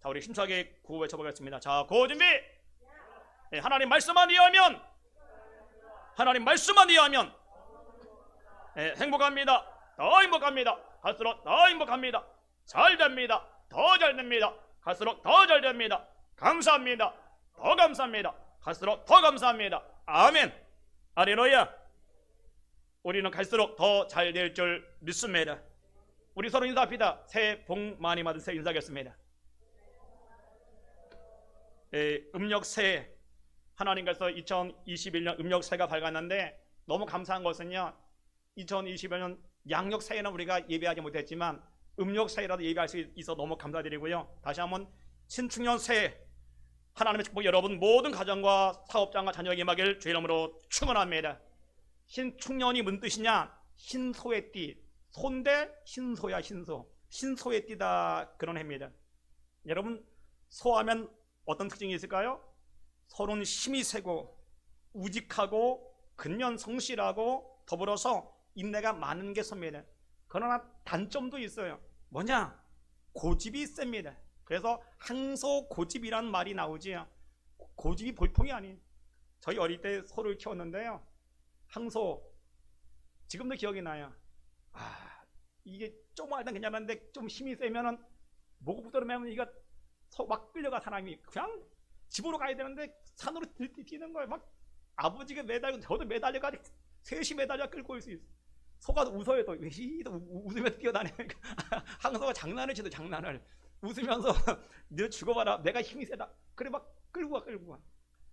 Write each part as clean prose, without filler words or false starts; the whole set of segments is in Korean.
자, 우리 힘차게 구호 외쳐보겠습니다. 자, 구호 준비. 네, 하나님 말씀만 이해하면, 하나님 말씀만 이해하면 네, 행복합니다. 더 행복합니다. 갈수록 더 행복합니다. 잘 됩니다. 더 잘 됩니다. 갈수록 더 잘 됩니다. 감사합니다. 더 감사합니다. 갈수록 더 감사합니다. 아멘. 할렐루야. 우리는 갈수록 더 잘 될 줄 믿습니다. 우리 서로 인사합시다. 새해 복 많이 받으세요. 인사하겠습니다. 음력 새해, 하나님께서 2021년 음력 새해가 밝았는데 너무 감사한 것은요, 2021년 양력 새해는 우리가 예배하지 못했지만 음력 새해라도 예배할 수 있어 너무 감사드리고요. 다시 한번 신축년 새해 하나님의 축복 여러분 모든 가정과 사업장과 자녀에게 임하길 주의 이름으로 축원합니다. 신축년이 무슨 뜻이냐? 흰소의 띠, 소인데 흰소야. 흰소, 흰소의 띠다, 그런 해입니다. 여러분, 소하면 어떤 특징이 있을까요? 서로는 힘이 세고 우직하고 근면성실하고 더불어서 인내가 많은 게 소입니다. 그러나 단점도 있어요. 뭐냐? 고집이 셉니다. 그래서 항소 고집이라는 말이 나오지요. 고집이 볼품이 아닌, 저희 어릴 때 소를 키웠는데요, 항소, 지금도 기억이 나요. 이게 조금 알던 괜찮은데 좀 힘이 세면은 목부터 매면 이거 소 막 끌려가. 사람이 그냥 집으로 가야 되는데 산으로 뛰는 거예요. 막 아버지가 매달고 저도 매달려가지고 셋이 매달려 끌고 올 수 있어. 소가 웃어요. 또 웃으면서 뛰어다니니까 항소가 장난을 치도 장난을 웃으면서 너 죽어봐라, 내가 힘이 세다. 그래 막 끌고 가.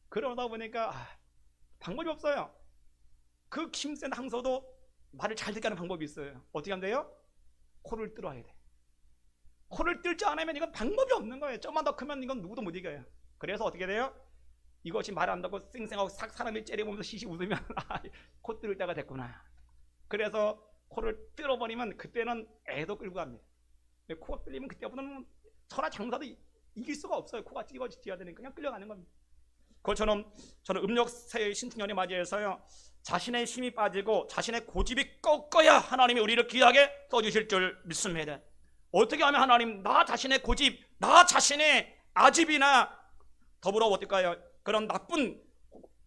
그러다 보니까 방법이 없어요. 그 힘센 항소도 말을 잘 듣게 하는 방법이 있어요. 어떻게 하면 돼요? 코를 뚫어야 돼. 코를 뚫지 않으면 이건 방법이 없는 거예요. 좀만 더 크면 이건 누구도 못 이겨요. 그래서 어떻게 돼요? 이것이 말 안 듣고 쌩쌩하고 싹 사람이 째려보면서 시시 웃으면 코 뚫을 때가 됐구나. 그래서 코를 뚫어버리면 그때는 애도 끌고 갑니다. 코가 뚫리면 그때부터는 천하 장사도 이길 수가 없어요. 코가 찌어야 되니까 그냥 끌려가는 겁니다. 그것처럼 저는 음력 새해 신축년에 맞이해서요, 자신의 힘이 빠지고 자신의 고집이 꺾어야 하나님이 우리를 귀하게 써주실 줄 믿습니다. 어떻게 하면 하나님 나 자신의 고집, 나 자신의 아집이나 더불어 어떨까요? 그런 나쁜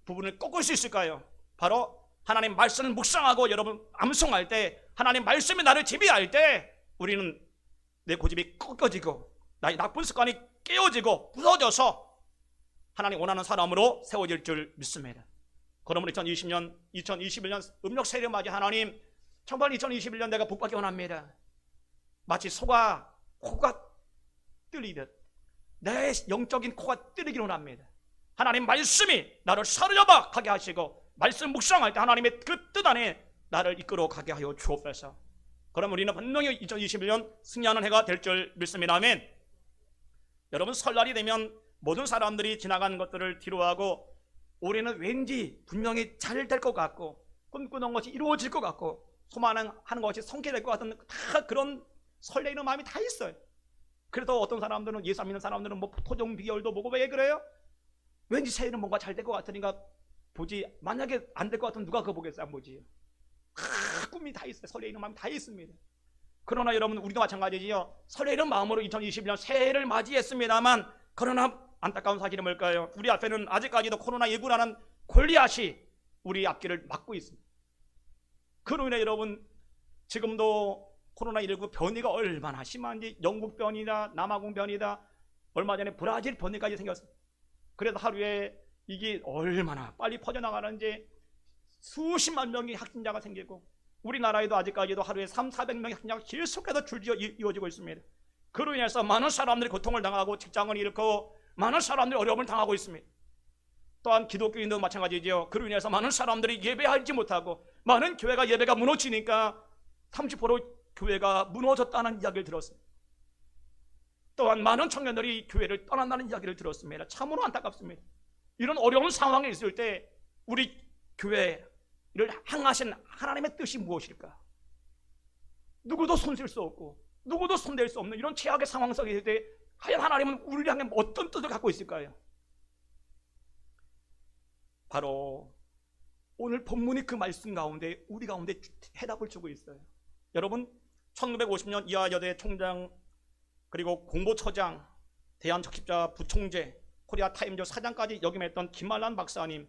부분을 꺾을 수 있을까요? 바로 하나님 말씀을 묵상하고 여러분 암송할 때, 하나님 말씀이 나를 지배할 때 우리는 내 고집이 꺾여지고 나의 나쁜 습관이 깨어지고 부서져서 하나님 원하는 사람으로 세워질 줄 믿습니다. 그러므로 2021년 음력 새해를 맞이 하나님, 정말 2021년 내가 복받기 원합니다. 마치 소가 코가 뚫리듯 내 영적인 코가 뚫리기를 원합니다. 하나님 말씀이 나를 사로잡아 가게 하시고 말씀 묵상할 때 하나님의 그 뜻 안에 나를 이끌어 가게 하여 주옵소서. 그럼 우리는 분명히 2021년 승리하는 해가 될 줄 믿습니다. 아멘. 여러분, 설날이 되면 모든 사람들이 지나간 것들을 뒤로하고 올해는 왠지 분명히 잘 될 것 같고 꿈꾸는 것이 이루어질 것 같고 소망하는 것이 성취될 것 같은 다 그런 설레이는 마음이 다 있어요. 그래도 어떤 사람들은, 예수 안 믿는 사람들은 뭐 토종 비결도 보고 왜 그래요? 왠지 새해는 뭔가 잘 될 것 같으니까 보지. 만약에 안 될 것 같으면 누가 그거 보겠어요? 안 보지. 꿈이 다 있어요. 설레이는 마음이 다 있습니다. 그러나 여러분, 우리도 마찬가지지요. 설레이는 마음으로 2021년 새해를 맞이했습니다만, 그러나 안타까운 사실이 뭘까요? 우리 앞에는 아직까지도 코로나19라는 골리앗이 우리 앞길을 막고 있습니다. 그로 인해 여러분, 지금도 코로나19 변이가 얼마나 심한지, 영국 변이다, 남아공 변이다, 얼마 전에 브라질 변이까지 생겼어요. 그래서 하루에 이게 얼마나 빨리 퍼져나가는지 수십만 명의 확진자가 생기고, 우리나라에도 아직까지도 하루에 300~400명의 확진자가 계속해서 줄지어 이어지고 있습니다. 그로 인해서 많은 사람들이 고통을 당하고 직장을 잃고 많은 사람들이 어려움을 당하고 있습니다. 또한 기독교인도 마찬가지죠. 그로 인해서 많은 사람들이 예배하지 못하고 많은 교회가 예배가 무너지니까 30% 교회가 무너졌다는 이야기를 들었습니다. 또한 많은 청년들이 교회를 떠난다는 이야기를 들었습니다. 참으로 안타깝습니다. 이런 어려운 상황에 있을 때 우리 교회를 향하신 하나님의 뜻이 무엇일까? 누구도 손쓸 수 없고 누구도 손댈 수 없는 이런 최악의 상황 속에 있을 때 과연 하나님은 우리를 향해 어떤 뜻을 갖고 있을까요? 바로 오늘 본문이 그 말씀 가운데 우리 가운데 해답을 주고 있어요. 여러분, 1950년 이하여대 총장 그리고 공보처장 대한적십자 부총재, 코리아 타임즈 사장까지 역임했던 김말란 박사님,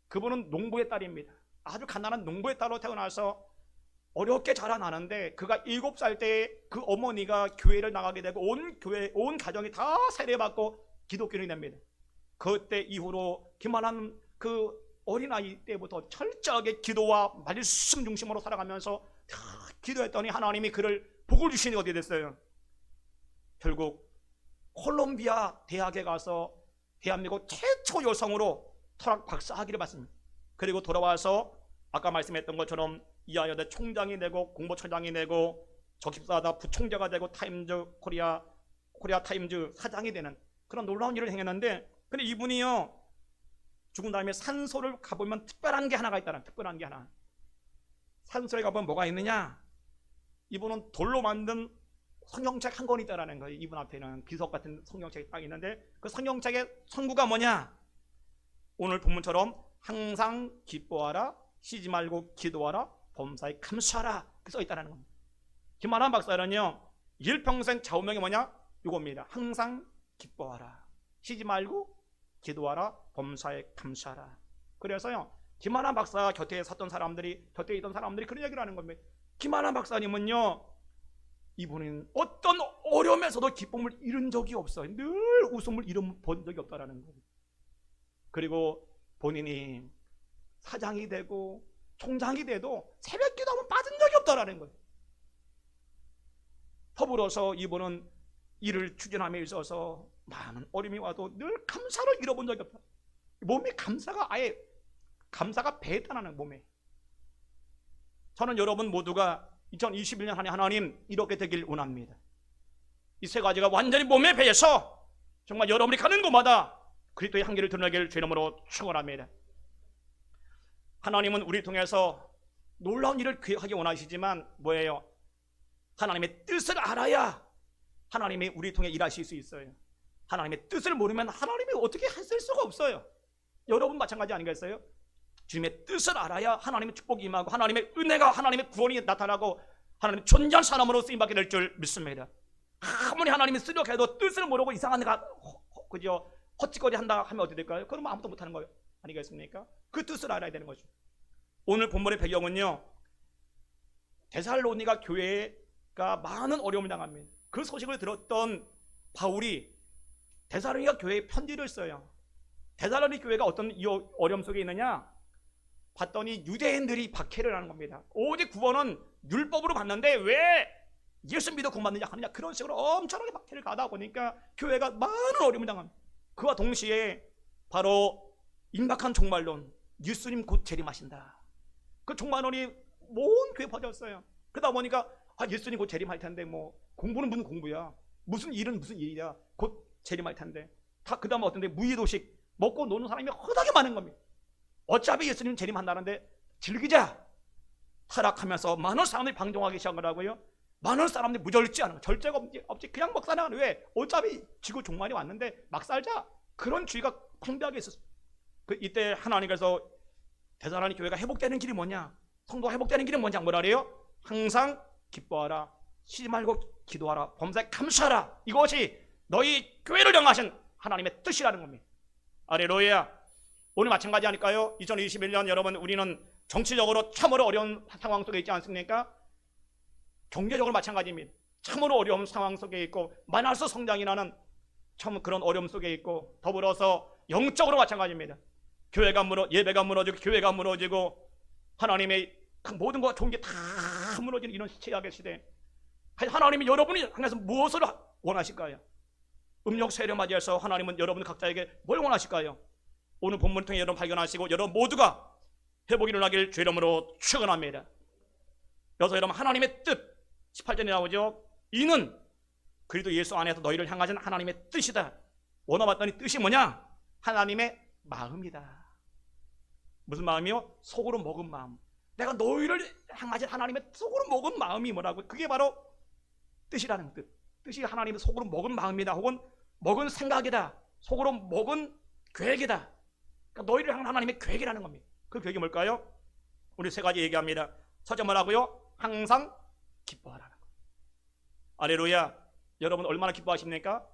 그분은 농부의 딸입니다. 아주 가난한 농부의 딸로 태어나서 어렵게 자라나는데 그가 7살 때 그 어머니가 교회를 나가게 되고 온 가정이 다 세례받고 기독교인이 됩니다. 그때 이후로 김말란 그 어린아이 때부터 철저하게 기도와 말씀 중심으로 살아가면서 기도했더니 하나님이 그를 복을 주시니 어떻게 됐어요? 결국 콜롬비아 대학에 가서 대한민국 최초 여성으로 철학 박사 학위를 받습니다. 그리고 돌아와서 아까 말씀했던 것처럼 이하여대 총장이 되고 공보처장이 되고 적십사다 부총재가 되고 코리아 타임즈 사장이 되는 그런 놀라운 일을 행했는데, 근데 이분이요 죽은 다음에 산소를 가보면 특별한 게 하나가 있다는, 특별한 게 하나. 산소에 가보면 뭐가 있느냐? 이분은 돌로 만든 성경책 한 권이 있다라는 거예요. 이분 앞에는 비석 같은 성경책이 딱 있는데 그 성경책의 성구가 뭐냐? 오늘 본문처럼 항상 기뻐하라, 쉬지 말고 기도하라, 범사에 감사하라, 그 써 있다는 겁니다. 김만한 박사는요 일평생 좌우명이 뭐냐? 이겁니다. 항상 기뻐하라, 쉬지 말고 기도하라, 범사에 감사하라. 그래서요 김만한 박사 곁에 있던 사람들이 그런 얘기를 하는 겁니다. 김만한 박사님은요, 이분은 어떤 어려움에서도 기쁨을 잃은 적이 없어요. 늘 웃음을 잃어본 적이 없다라는 거예요. 그리고 본인이 사장이 되고 총장이 돼도 새벽 기도하면 빠진 적이 없다라는 거예요. 더불어서 이분은 일을 추진함에 있어서 많은 어려움이 와도 늘 감사를 잃어본 적이 없다. 몸에 감사가 아예 감사가 배했다는 몸에. 저는 여러분 모두가 2021년 한 해 하나님 이렇게 되길 원합니다. 이 세 가지가 완전히 몸에 배해서 정말 여러분이 가는 곳마다 그리스도의 향기를 드러내길 주의 이름으로 축원합니다. 하나님은 우리를 통해서 놀라운 일을 계획하기 원하시지만 뭐예요? 하나님의 뜻을 알아야 하나님이 우리를 통해 일하실 수 있어요. 하나님의 뜻을 모르면 하나님이 어떻게 하실 수가 없어요. 여러분 마찬가지 아니겠어요? 주님의 뜻을 알아야 하나님의 축복이 임하고 하나님의 은혜가, 하나님의 구원이 나타나고 하나님의 존귀한 사람으로 쓰임받게 될 줄 믿습니다. 아무리 하나님이 쓰려고 해도 뜻을 모르고 이상한 데가 그죠 헛짓거리 한다 하면 어떻게 될까요? 그러면 아무도 못하는 거예요. 아니겠습니까? 그 뜻을 알아야 되는 거죠. 오늘 본문의 배경은요, 데살로니가 교회가 많은 어려움을 당합니다. 그 소식을 들었던 바울이 데살로니가 교회에 편지를 써요. 데살로니 교회가 어떤 이 어려움 속에 있느냐? 봤더니 유대인들이 박해를 하는 겁니다. 오직 구원은 율법으로 받는데 왜 예수 믿어 구원받느냐 하느냐, 그런 식으로 엄청나게 박해를 가다 보니까 교회가 많은 어려움을 당합니다. 그와 동시에 바로 임박한 종말론, 예수님 곧 재림하신다. 그 종말론이 온 교회에 퍼졌어요. 그러다 보니까 예수님 곧 재림할 텐데 뭐 공부는 무슨 공부야, 무슨 일은 무슨 일이야, 곧 재림할 텐데 다 그 다음에 어떤데 무의도식 먹고 노는 사람이 허다하게 많은 겁니다. 어차피 예수님 재림한다는데 즐기자 타락하면서 많은 사람들이 방종하기 시작하더라고요. 많은 사람들이 무절지 않은 거, 절제가 없지 그냥 막 살아가는, 왜? 어차피 지구 종말이 왔는데 막 살자, 그런 주의가 팽배하게 있었어요. 이때 하나님께서 데살로니 교회가 회복되는 길이 뭐냐, 성도가 회복되는 길이 뭐냐, 뭐라 그래요? 항상 기뻐하라, 쉬지 말고 기도하라, 범사에 감사하라. 이것이 너희 교회를 향하신 하나님의 뜻이라는 겁니다. 할렐루야. 오늘 마찬가지 아닐까요? 2021년 여러분, 우리는 정치적으로 참으로 어려운 상황 속에 있지 않습니까? 경제적으로 마찬가지입니다. 참으로 어려운 상황 속에 있고 마이너스 성장이라는 참 그런 어려움 속에 있고, 더불어서 영적으로 마찬가지입니다. 예배가 무너지고 교회가 무너지고 하나님의 모든 것 좋은 게 다 무너지는 이런 최악의 시대, 하나님이 여러분이 향해서 무엇을 원하실까요? 음력 세례 맞이해서 하나님은 여러분 각자에게 뭘 원하실까요? 오늘 본문을 통해 여러분 발견하시고 여러분 모두가 회복이 일어나길 주의 이름으로 축원합니다. 그래서 여러분 하나님의 뜻 18절에 나오죠. 이는 그리스도 예수 안에서 너희를 향하신 하나님의 뜻이다. 원어봤더니 뜻이 뭐냐? 하나님의 마음이다. 무슨 마음이요? 속으로 먹은 마음. 내가 너희를 향하신 하나님의 속으로 먹은 마음이 뭐라고? 그게 바로 뜻이라는 뜻. 뜻이 하나님의 속으로 먹은 마음이다, 혹은 먹은 생각이다, 속으로 먹은 계획이다. 그러니까 너희를 향한 하나님의 계획이라는 겁니다. 그 계획이 뭘까요? 우리 세 가지 얘기합니다. 첫째 뭐라고요? 항상 기뻐하라는 거. 할렐루야. 여러분 얼마나 기뻐하십니까?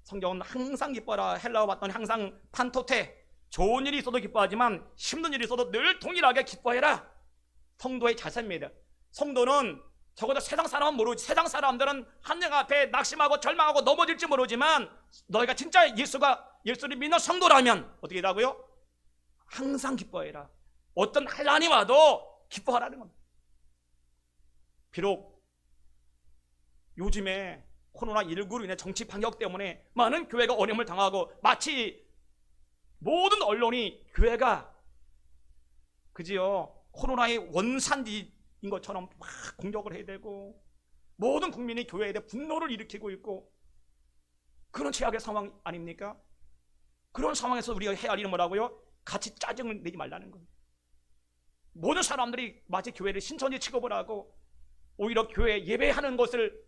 성경은 항상 기뻐하라. 헬라어 봤더니 항상 판토테, 좋은 일이 있어도 기뻐하지만 힘든 일이 있어도 늘 동일하게 기뻐해라. 성도의 자세입니다. 성도는 적어도 세상 사람은 모르지, 세상 사람들은 하나님 앞에 낙심하고 절망하고 넘어질지 모르지만 너희가 진짜 예수를 믿는 성도라면 어떻게 하라고요? 항상 기뻐해라. 어떤 환난이 와도 기뻐하라는 겁니다. 비록 요즘에 코로나19로 인해 정치 반격 때문에 많은 교회가 어려움을 당하고 마치 모든 언론이 교회가 그지요 코로나의 원산지인 것처럼 막 공격을 해야 되고 모든 국민이 교회에 대해 분노를 일으키고 있고 그런 최악의 상황 아닙니까? 그런 상황에서 우리가 해야 할 일은 뭐라고요? 같이 짜증을 내지 말라는 거예요. 모든 사람들이 마치 교회를 신천지 취급을 하고 오히려 교회 예배하는 것을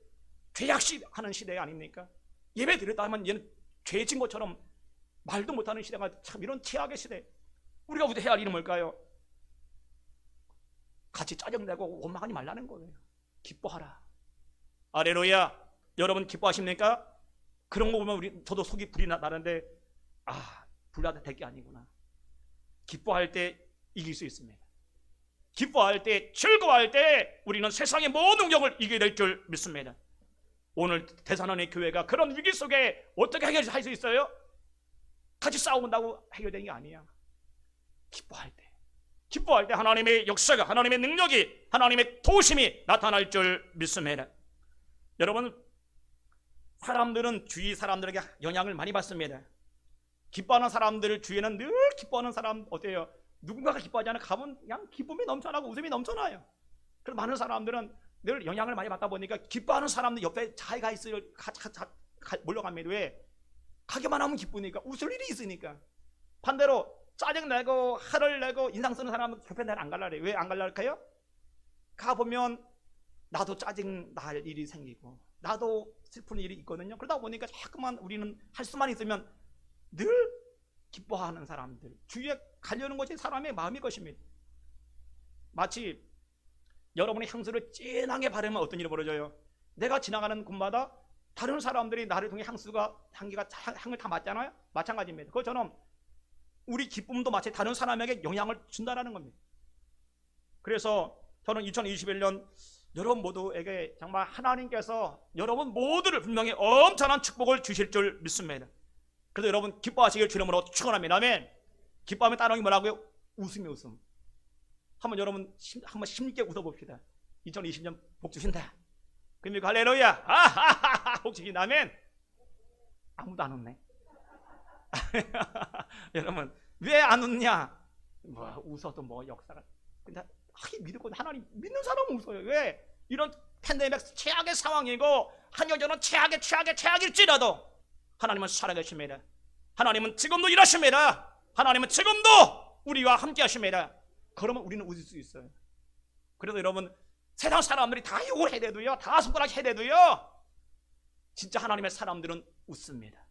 죄악시하는 시대 아닙니까? 예배 드렸다 하면 얘는 죄진 것처럼 말도 못하는 시대가 참 이런 최악의 시대. 우리가 해야 할 일은 뭘까요? 같이 짜증내고 원망하지 말라는 거예요. 기뻐하라. 할렐루야. 여러분 기뻐하십니까? 그런 거 보면 저도 속이 불이 나는데 불나도 될 게 아니구나. 기뻐할 때 이길 수 있습니다. 기뻐할 때, 즐거워할 때 우리는 세상의 모든 능력을 이기게 될 줄 믿습니다. 오늘 대산원의 교회가 그런 위기 속에 어떻게 해결할 수 있어요? 같이 싸운다고 해결되는 게 아니야. 기뻐할 때 하나님의 역사가, 하나님의 능력이, 하나님의 도우심이 나타날 줄 믿습니다. 여러분, 사람들은 주위 사람들에게 영향을 많이 받습니다. 기뻐하는 사람들 주위에는 늘 기뻐하는 사람 어때요? 누군가가 기뻐하지 않아 가면 그냥 기쁨이 넘쳐나고 웃음이 넘쳐나요. 그래서 많은 사람들은 늘 영향을 많이 받다 보니까 기뻐하는 사람들 옆에 자기가 있어요. 몰려갑니다. 왜? 가기만 하면 기쁘니까, 웃을 일이 있으니까. 반대로 짜증내고 화를 내고 인상 쓰는 사람은 옆에 날 안 갈라래. 왜 안 갈라할까요? 가보면 나도 짜증 날 일이 생기고 나도 슬픈 일이 있거든요. 그러다 보니까 자꾸만 우리는 할 수만 있으면 늘 기뻐하는 사람들 주위에 가려는 것이 사람의 마음일 것입니다. 마치 여러분의 향수를 진하게 바르면 어떤 일이 벌어져요? 내가 지나가는 곳마다 다른 사람들이 나를 통해 향을 다 맡잖아요. 마찬가지입니다. 그것처럼 우리 기쁨도 마치 다른 사람에게 영향을 준다는 겁니다. 그래서 저는 2021년 여러분 모두에게 정말 하나님께서 여러분 모두를 분명히 엄청난 축복을 주실 줄 믿습니다. 그래서 여러분 기뻐하시길 주님으로 축원합니다. 아멘. 기뻐하면 따르는 게 뭐라고요? 웃음이 웃음. 여러분 한번 힘있게 웃어봅시다. 2020년 복 주신다. 그러니까 할렐루야. 복 주신다. 아멘. 아무도 안 웃네. 여러분 왜 안 웃냐? 웃어도 역사가. 근데 믿고 하나님 믿는 사람은 웃어요. 왜? 이런 팬데믹 최악의 상황이고 한여전은 최악일지라도 하나님은 살아계십니다. 하나님은 지금도 일하십니다. 하나님은 지금도 우리와 함께 하십니다. 그러면 우리는 웃을 수 있어요. 그래서 여러분 세상 사람들이 다 욕을 해대도요, 다 손가락 해대도요, 진짜 하나님의 사람들은 웃습니다.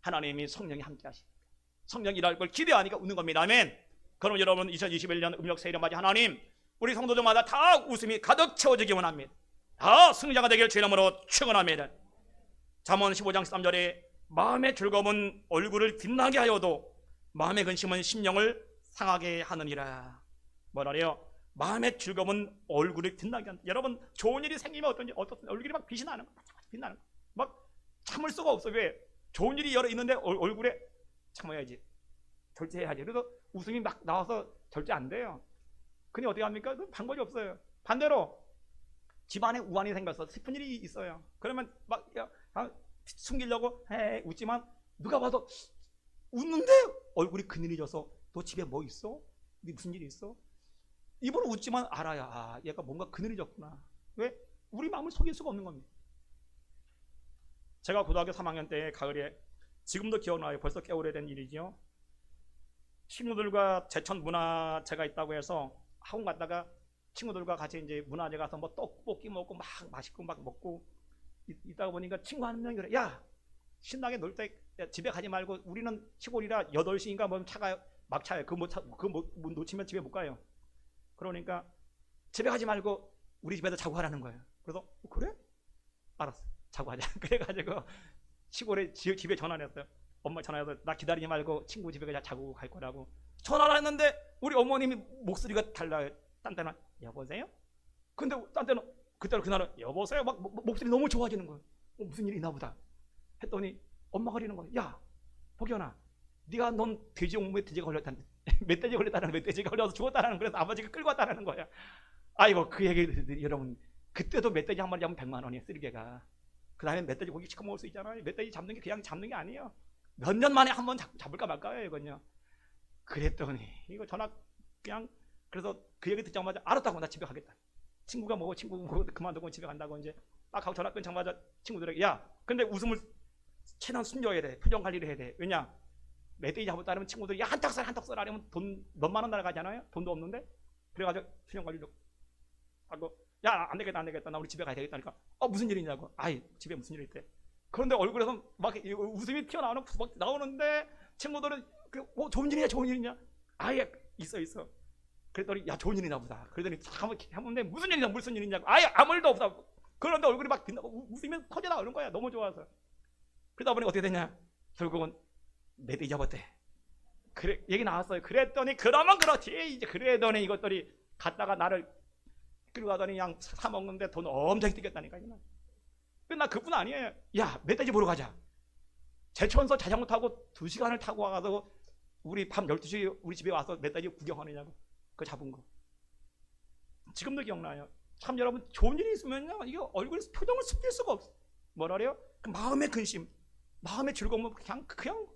하나님이 성령이 함께 하시니까, 성령이 일할 걸 기대하니까 웃는 겁니다. 아멘. 그럼 여러분 2021년 음력 세일을 맞이 하나님 우리 성도들마다 다 웃음이 가득 채워지기 원합니다. 다 승자가 되길 주의 이름으로 축원합니다. 잠언 15장 13절에 마음의 즐거움은 얼굴을 빛나게 하여도 마음의 근심은 심령을 상하게 하느니라. 뭐라래요? 마음의 즐거움은 얼굴을 빛나게 한다. 여러분 좋은 일이 생기면 어떤지 얼굴이 막 빛이 나는 거, 빛나는 거, 막 참을 수가 없어. 왜? 좋은 일이 여러 있는데 얼굴에 참아야지, 절제해야지. 그래서 웃음이 막 나와서 절제 안 돼요. 근데 어떻게 합니까? 방법이 없어요. 반대로 집안에 우환이 생겼어, 슬픈 일이 있어요. 그러면 막 숨기려고 웃지만 누가 봐도 웃는데 얼굴이 그늘이져서 너 집에 뭐 있어? 네 무슨 일이 있어? 입으로 웃지만 알아야 얘가 뭔가 그늘이졌구나. 왜? 우리 마음을 속일 수가 없는 겁니다. 제가 고등학교 3학년 때 가을에, 지금도 기억나요. 벌써 꽤 오래된 일이지요. 친구들과 제천 문화제가 있다고 해서 학원 갔다가 친구들과 같이 이제 문화제 가서 뭐 떡볶이 먹고 막 맛있고 막 먹고 있다가 보니까 친구 한 명이 그래, 야 신나게 놀 때 집에 가지 말고, 우리는 시골이라 8시인가 뭐 차가 막차요. 그거 놓치면 집에 못 가요. 그러니까 집에 가지 말고 우리 집에서 자고 가라는 거예요. 그래서 그래? 알았어, 자고 가자. 그래가지고 시골에 집에 전화를 했어요. 엄마 전화해서 나 기다리지 말고 친구 집에 그냥 자고 갈 거라고 전화를 했는데 우리 어머님이 목소리가 달라요. 딴 때는 여보세요? 근데 딴 때는 그날은 여보세요? 막 목소리 너무 좋아지는 거예요. 무슨 일이 있나 보다 했더니 엄마가 그러는 거예요. 야 복연아, 네가 넌 멧돼지가 걸렸다는 멧돼지가 걸려서 죽었다라는, 그래서 아버지가 끌고 왔다라는 거야. 아이고, 그 얘기 여러분, 그때도 멧돼지 한 마리 잡으면 100만 원이에요. 쓰리개가. 그 다음에 멧돼지 고기 시켜 먹을 수 있잖아요. 멧돼지 잡는 게 그냥 잡는 게 아니에요. 몇 년 만에 한 번 잡을까 말까요, 이건요. 그랬더니 이거 전화 그냥, 그래서 그 얘기 듣자마자 알았다고, 나 집에 가겠다. 친구가 그만두고 집에 간다고 이제 딱 하고 전화 끊자마자 친구들에게, 야 근데 웃음을 최대한 숨겨야 돼. 표정 관리를 해야 돼. 왜냐, 멧돼지 잡았다면 친구들이 야 한턱 써라 하면 돈 몇만 원 날아가잖아요. 돈도 없는데. 그래가지고 표정 관리를 하고, 야 안 되겠다 나 우리 집에 가야 되겠다니까. 무슨 일이냐고. 아이 집에 무슨 일이 있대. 그런데 얼굴에서 막 웃음이 튀어나오는 막 나오는데 친구들은 좋은 일이냐. 아예 있어. 그랬더니 야 좋은 일이나 보다. 그랬더니 한번 무슨 일이냐, 무슨 일이냐고. 아예 아무 일도 없다. 그런데 얼굴이 막 빛나고 웃음이 터져 나오는 거야. 너무 좋아서. 그러다 보니 어떻게 되냐, 결국은 멧돼지 잡았대. 그래 얘기 나왔어요. 그랬더니 그러면 그렇지 이제. 그랬더니 이것들이 갔다가 나를 끌고 가더니 그냥 사 먹는데 돈 엄청 뛰겠다니까. 끝나 그뿐 아니에요. 야 멧돼지 보러 가자. 제천서 자전거 타고 2시간을 타고 와서 우리 밤 12시에 우리 집에 와서 멧돼지 구경하느냐고. 그거 잡은 거 지금도 기억나요. 참 여러분, 좋은 일이 있으면요 이게 얼굴 표정을 숨길 수가 없어. 뭐라래요? 그 마음의 근심, 마음의 즐거움은 그냥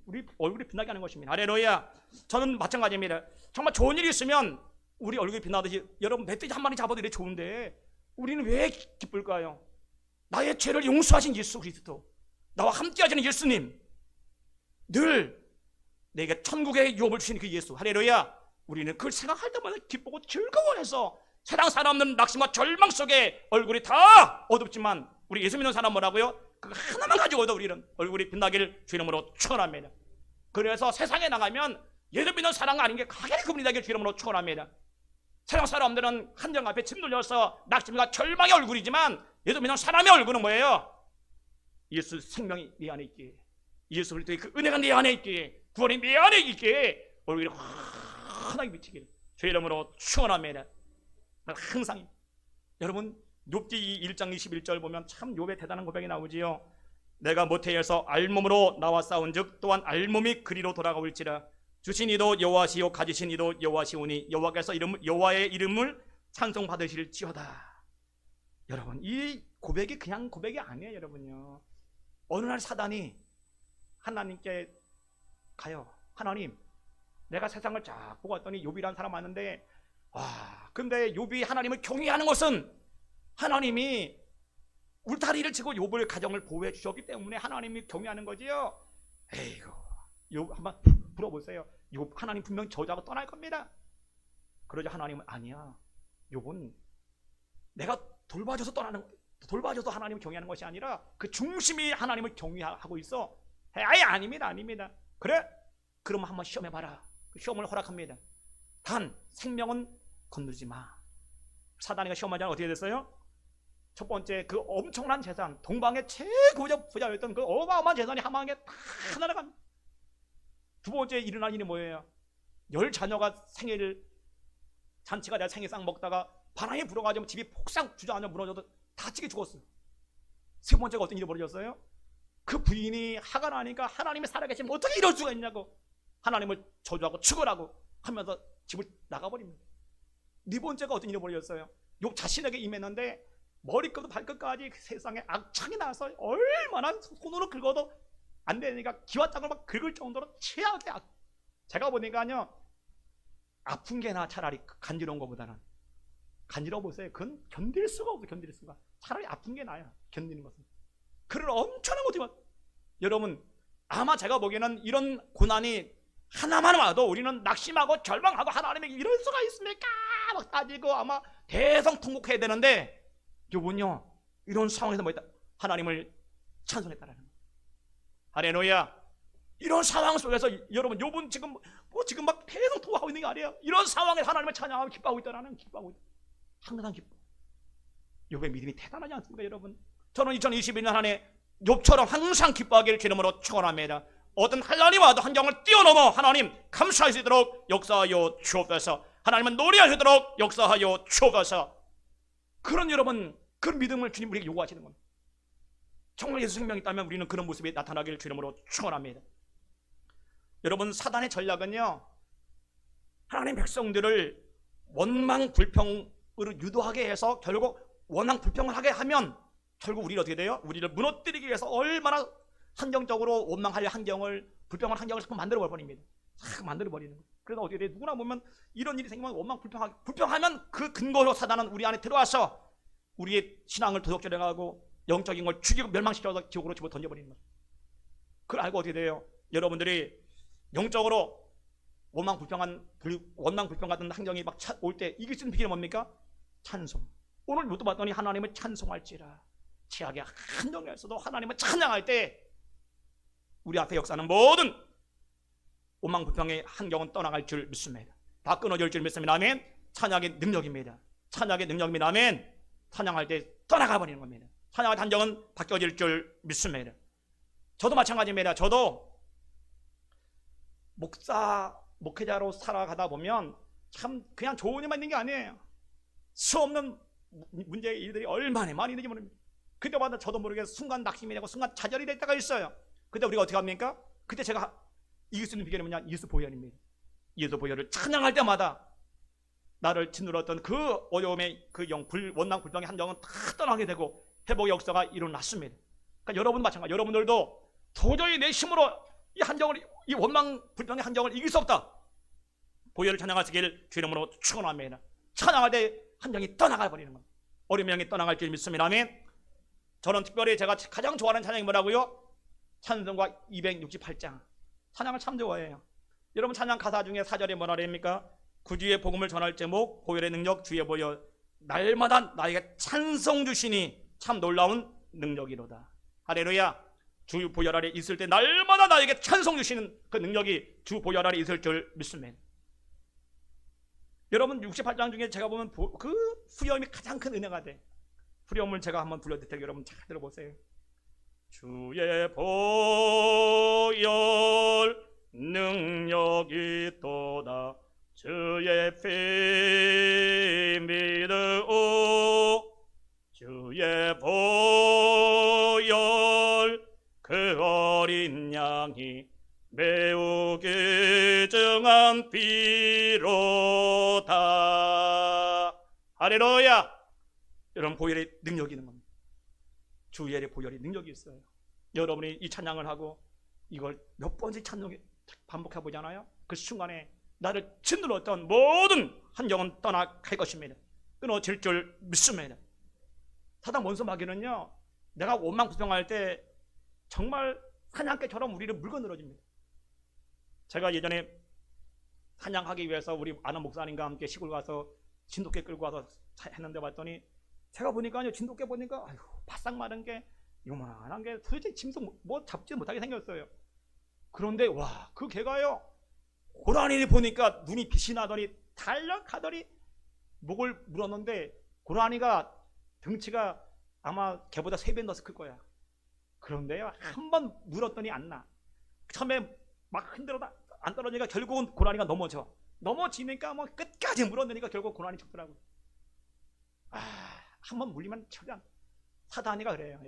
우리 얼굴이 빛나게 하는 것입니다. 할렐루야. 저는 마찬가지입니다. 정말 좋은 일이 있으면 우리 얼굴이 빛나듯이, 여러분 멧돼지 한 마리 잡아도 이래 좋은데 우리는 왜 기쁠까요? 나의 죄를 용서하신 예수 그리스도, 나와 함께 하시는 예수님, 늘 내게 천국의 유업을 주시는 그 예수. 할렐루야. 우리는 그걸 생각할 때마다 기쁘고 즐거워해서 세상 사람들은 낙심과 절망 속에 얼굴이 다 어둡지만 우리 예수 믿는 사람 뭐라고요? 그거 하나만 가지고도 우리는 얼굴이 빛나기를 주 이름으로 축원합니다. 그래서 세상에 나가면 예수 믿는 사람 아닌 게 가게 그분이 되기를 주 이름으로 축원합니다. 세상 사람들은 한정 앞에 침 돌려서 낙심과 절망의 얼굴이지만 예수 믿는 사람의 얼굴은 뭐예요? 예수 생명이 내 안에 있기에, 예수 그리스도의 그 은혜가 내 안에 있기에, 구원이 내 안에 있기에 얼굴이 환하게 비치기를 주 이름으로 축원합니다. 항상 여러분 욥기 1장 21절 보면 참 욥의 대단한 고백이 나오지요. 내가 모태에서 알몸으로 나와 싸운즉 또한 알몸이 그리로 돌아가올지라. 주신 이도 여호와시요 가지신 이도 여호와시오니 여호와께서 여호와의 이름을 찬송 받으실지어다. 여러분 이 고백이 그냥 고백이 아니에요. 여러분요, 어느 날 사단이 하나님께 가요. 하나님, 내가 세상을 쫙 보고 왔더니 욥이라는 사람 많은데, 근데 욥이 하나님을 경외하는 것은 하나님이 울타리를 치고 욥을 가정을 보호해 주셨기 때문에 하나님이 경외하는 거지요. 에이구, 욥 한번 물어보세요. 욥 하나님 분명 저주하고 떠날 겁니다. 그러자 하나님은 아니야. 욥은 내가 돌봐줘서 하나님을 경외하는 것이 아니라 그 중심이 하나님을 경외하고 있어. 아예 아닙니다. 그래? 그럼 한번 시험해봐라. 그 시험을 허락합니다. 단 생명은 건드리지 마. 사단이가 시험하자면 어떻게 됐어요? 첫 번째, 그 엄청난 재산, 동방의 최고 부자였던 그 어마어마한 재산이 하만에게 다 날아갑니다. 두 번째 일어난 일이 뭐예요? 10자녀가 생일 잔치가 될 생일상 먹다가 바람이 불어가지고 집이 폭삭 주저앉아 무너져도 다치게 죽었어요. 세 번째가 어떤 일이 벌어졌어요? 그 부인이 화가 나니까 하나님이 살아계시면 어떻게 이럴 수가 있냐고 하나님을 저주하고 죽으라고 하면서 집을 나가버립니다. 네 번째가 어떤 일이 벌어졌어요? 욥 자신에게 임했는데 머리끝부터 발끝까지 세상에 악창이 나서 얼마나 손으로 긁어도 안 되니까 기와 땅을 막 긁을 정도로 최악의 제가 보니까요, 아픈 게 나 차라리 간지러운 것보다는. 간지러워 보세요. 그건 견딜 수가 없어. 견딜 수가. 차라리 아픈 게 나아요. 견디는 것은. 그를 엄청난 거지만 여러분, 아마 제가 보기에는 이런 고난이 하나만 와도 우리는 낙심하고 절망하고 하나님에게 이럴 수가 있습니까? 막 따지고 아마 대성통곡해야 되는데, 욥은요 이런 상황에서 뭐했다? 하나님을 찬송했다라는 거예요. 할렐루야. 이런 상황 속에서 여러분 욥은 지금 막 대성통곡하고 있는 게 아니에요. 이런 상황에 하나님을 찬양하고 기뻐하고 있다라는, 기뻐하고 있다. 항상 기뻐. 욥의 믿음이 대단하지 않습니까? 여러분, 저는 2021년 한 해 욥처럼 항상 기뻐하기를 주님으로 축원합니다. 어떤 환난이 와도 환경을 뛰어넘어 하나님 감사할 수 있도록 역사하여 주옵소서. 하나님은 노래할 수 있도록 역사하여 주옵소서. 그런 여러분, 그런 믿음을 주님 우리에게 요구하시는 겁니다. 정말 예수 생명이 있다면 우리는 그런 모습이 나타나기를 주님으로 축원합니다. 여러분, 사단의 전략은요, 하나님의 백성들을 원망 불평으로 유도하게 해서 결국 원망 불평을 하게 하면 결국 우리는 어떻게 돼요? 우리를 무너뜨리기 위해서 얼마나 환경적으로 원망할 환경을, 불평할 환경을 자꾸 만들어 버립니다. 자꾸 만들어 버리는 거예요. 그래서 어떻게 돼요? 누구나 보면 이런 일이 생기면 원망 불평하면 그 근거로 사단은 우리 안에 들어와서 우리의 신앙을 도둑질해가고 영적인 걸 죽이고 멸망시켜서 지옥으로 집어 던져버리는 거예요. 그걸 알고 어떻게 돼요? 여러분들이 영적으로 원망 불평 같은 환경이 막 올 때 이길 수 있는 비결이 뭡니까? 찬송. 오늘 로또 봤더니 하나님을 찬송할지라. 최악의 환경에서도 하나님을 찬양할 때 우리 앞에 역사는 모든 원망 불평의 환경은 떠나갈 줄 믿습니다. 다 끊어질 줄 믿습니다. 아멘. 찬양의 능력입니다. 찬양의 능력입니다. 아멘. 찬양할 때 떠나가 버리는 겁니다. 찬양의 환경은 바뀌어질 줄 믿습니다. 저도 마찬가지입니다. 저도 목회자로 살아가다 보면 참 그냥 좋은 일만 있는 게 아니에요. 수없는 문제의 일들이 얼마나 많이 있는지 모릅니다. 그때마다 저도 모르게 순간 낙심이 되고 순간 좌절이 될 때가 있어요. 그때 우리가 어떻게 합니까? 그때 제가 이길 수 있는 비결이 뭐냐? 예수 보혈입니다. 예수 보혈을 찬양할 때마다 나를 짓눌렀던 그 어려움의 그 원망 불평의 한정은 다 떠나게 되고 회복의 역사가 일어났습니다. 그러니까 여러분 마찬가지. 여러분들도 도저히 내 힘으로 이 원망 불평의 한정을 이길 수 없다. 보혈을 찬양하시길 주 이름으로 축원합니다. 찬양할 때 한정이 떠나가 버리는 겁니다. 어려움이 떠나갈 줄 믿습니다. 아멘. 저는 특별히 제가 가장 좋아하는 찬양이 뭐라고요? 찬송가 268장. 찬양을 참 좋아해요. 여러분 찬양 가사 중에 4절에 뭐라 그럽니까? 구주의 복음을 전할 제목, 보혈의 능력, 주의 보혈. 날마다 나에게 찬송 주시니 참 놀라운 능력이로다. 할렐루야. 주 보혈 아래 있을 때 날마다 나에게 찬송 주시는 그 능력이 주 보혈 아래 있을 줄 믿습니다. 여러분 68장 중에 제가 보면 그 후렴이 가장 큰 은혜가 돼. 후렴을 제가 한번 불러드릴 테니까 여러분 잘 들어보세요. 주의 보혈 능력이 또다 주의 피 믿으오 주의 보혈 그 어린 양이 매우 귀중한 피로다. 할렐루야. 여러분 보혈의 능력이 있는 겁니다. 주의 보혈의 능력이 있어요. 여러분이 이 찬양을 하고 이걸 몇 번씩 반복해 보잖아요. 그 순간에 나를 짓눌렀던 모든 환경은 떠나갈 것입니다. 끊어질 줄 믿습니다. 사단 원수 마귀는요, 내가 원망 불평할 때 정말 사냥개처럼 우리를 물고 늘어집니다. 제가 예전에 사냥하기 위해서 우리 아는 목사님과 함께 시골 가서 진돗개 끌고 와서 했는데 봤더니 제가 보니까요, 진돗개 보니까 아이고, 바싹 마른 게 요만한 게 도대체 짐승 뭐 잡지 못하게 생겼어요. 그런데 와, 그 개가요, 고라니를 보니까 눈이 빛이 나더니 달려가더니 목을 물었는데 고라니가 등치가 아마 개보다 3배 더 클 거야. 그런데요, 한 번 물었더니 안 나. 처음에 막 흔들어도 안 떨어지니까 결국은 고라니가 넘어지니까 뭐 끝까지 물었으니까 결국 고라니 죽더라고요. 한 번 물리면 절대 안. 사단이가 그래요.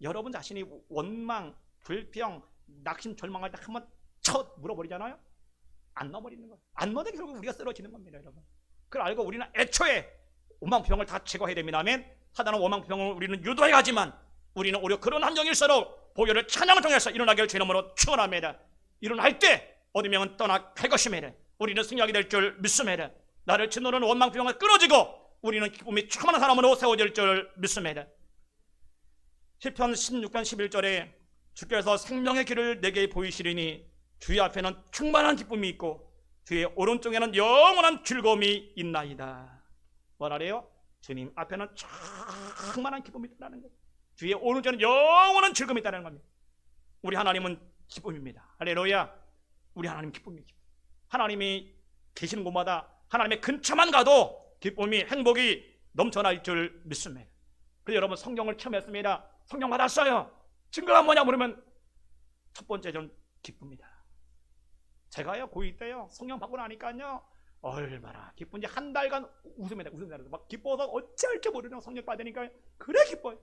여러분 자신이 원망, 불평, 낙심, 절망할 때 한 번 쳐 물어버리잖아요. 안 넣어버리는 거예요. 안 넣으면 결국 우리가 쓰러지는 겁니다. 여러분, 그걸 알고 우리는 애초에 원망, 불평을 다 제거해야 됩니다. 아멘. 사단은 원망, 불평을 우리는 유도해 가지만 우리는 오히려 그런 환경일수록 보혈을 찬양을 통해서 일어나길 주 이름으로 축원합니다. 일어날 때 어둠명은 떠나갈 것입니다. 우리는 승리하게 될 줄 믿습니다. 나를 짓누르는 원망, 불평을 끊어지고 우리는 기쁨이 충만한 사람으로 세워질 줄 믿습니다. 시편 16편 11절에 주께서 생명의 길을 내게 보이시리니 주의 앞에는 충만한 기쁨이 있고 주의 오른쪽에는 영원한 즐거움이 있나이다. 뭐라래요? 주님 앞에는 충만한 기쁨이 있다는 거예요. 주의 오른쪽에는 영원한 즐거움이 있다는 겁니다. 우리 하나님은 기쁨입니다. 할렐루야. 우리 하나님 기쁨이죠. 하나님이 계시는 곳마다 하나님의 근처만 가도 기쁨이, 행복이 넘쳐날 줄 믿습니다. 그래서 여러분 성경을 처음 했습니다. 성경 받았어요. 증거가 뭐냐 물으면 첫 번째 전 기쁩니다. 제가요 고2 때요 성령 받고 나니까요 얼마나 기쁜지 한 달간 웃으면서 막 기뻐서 어찌할 줄 모르는 성령 받으니까 그래 기뻐요.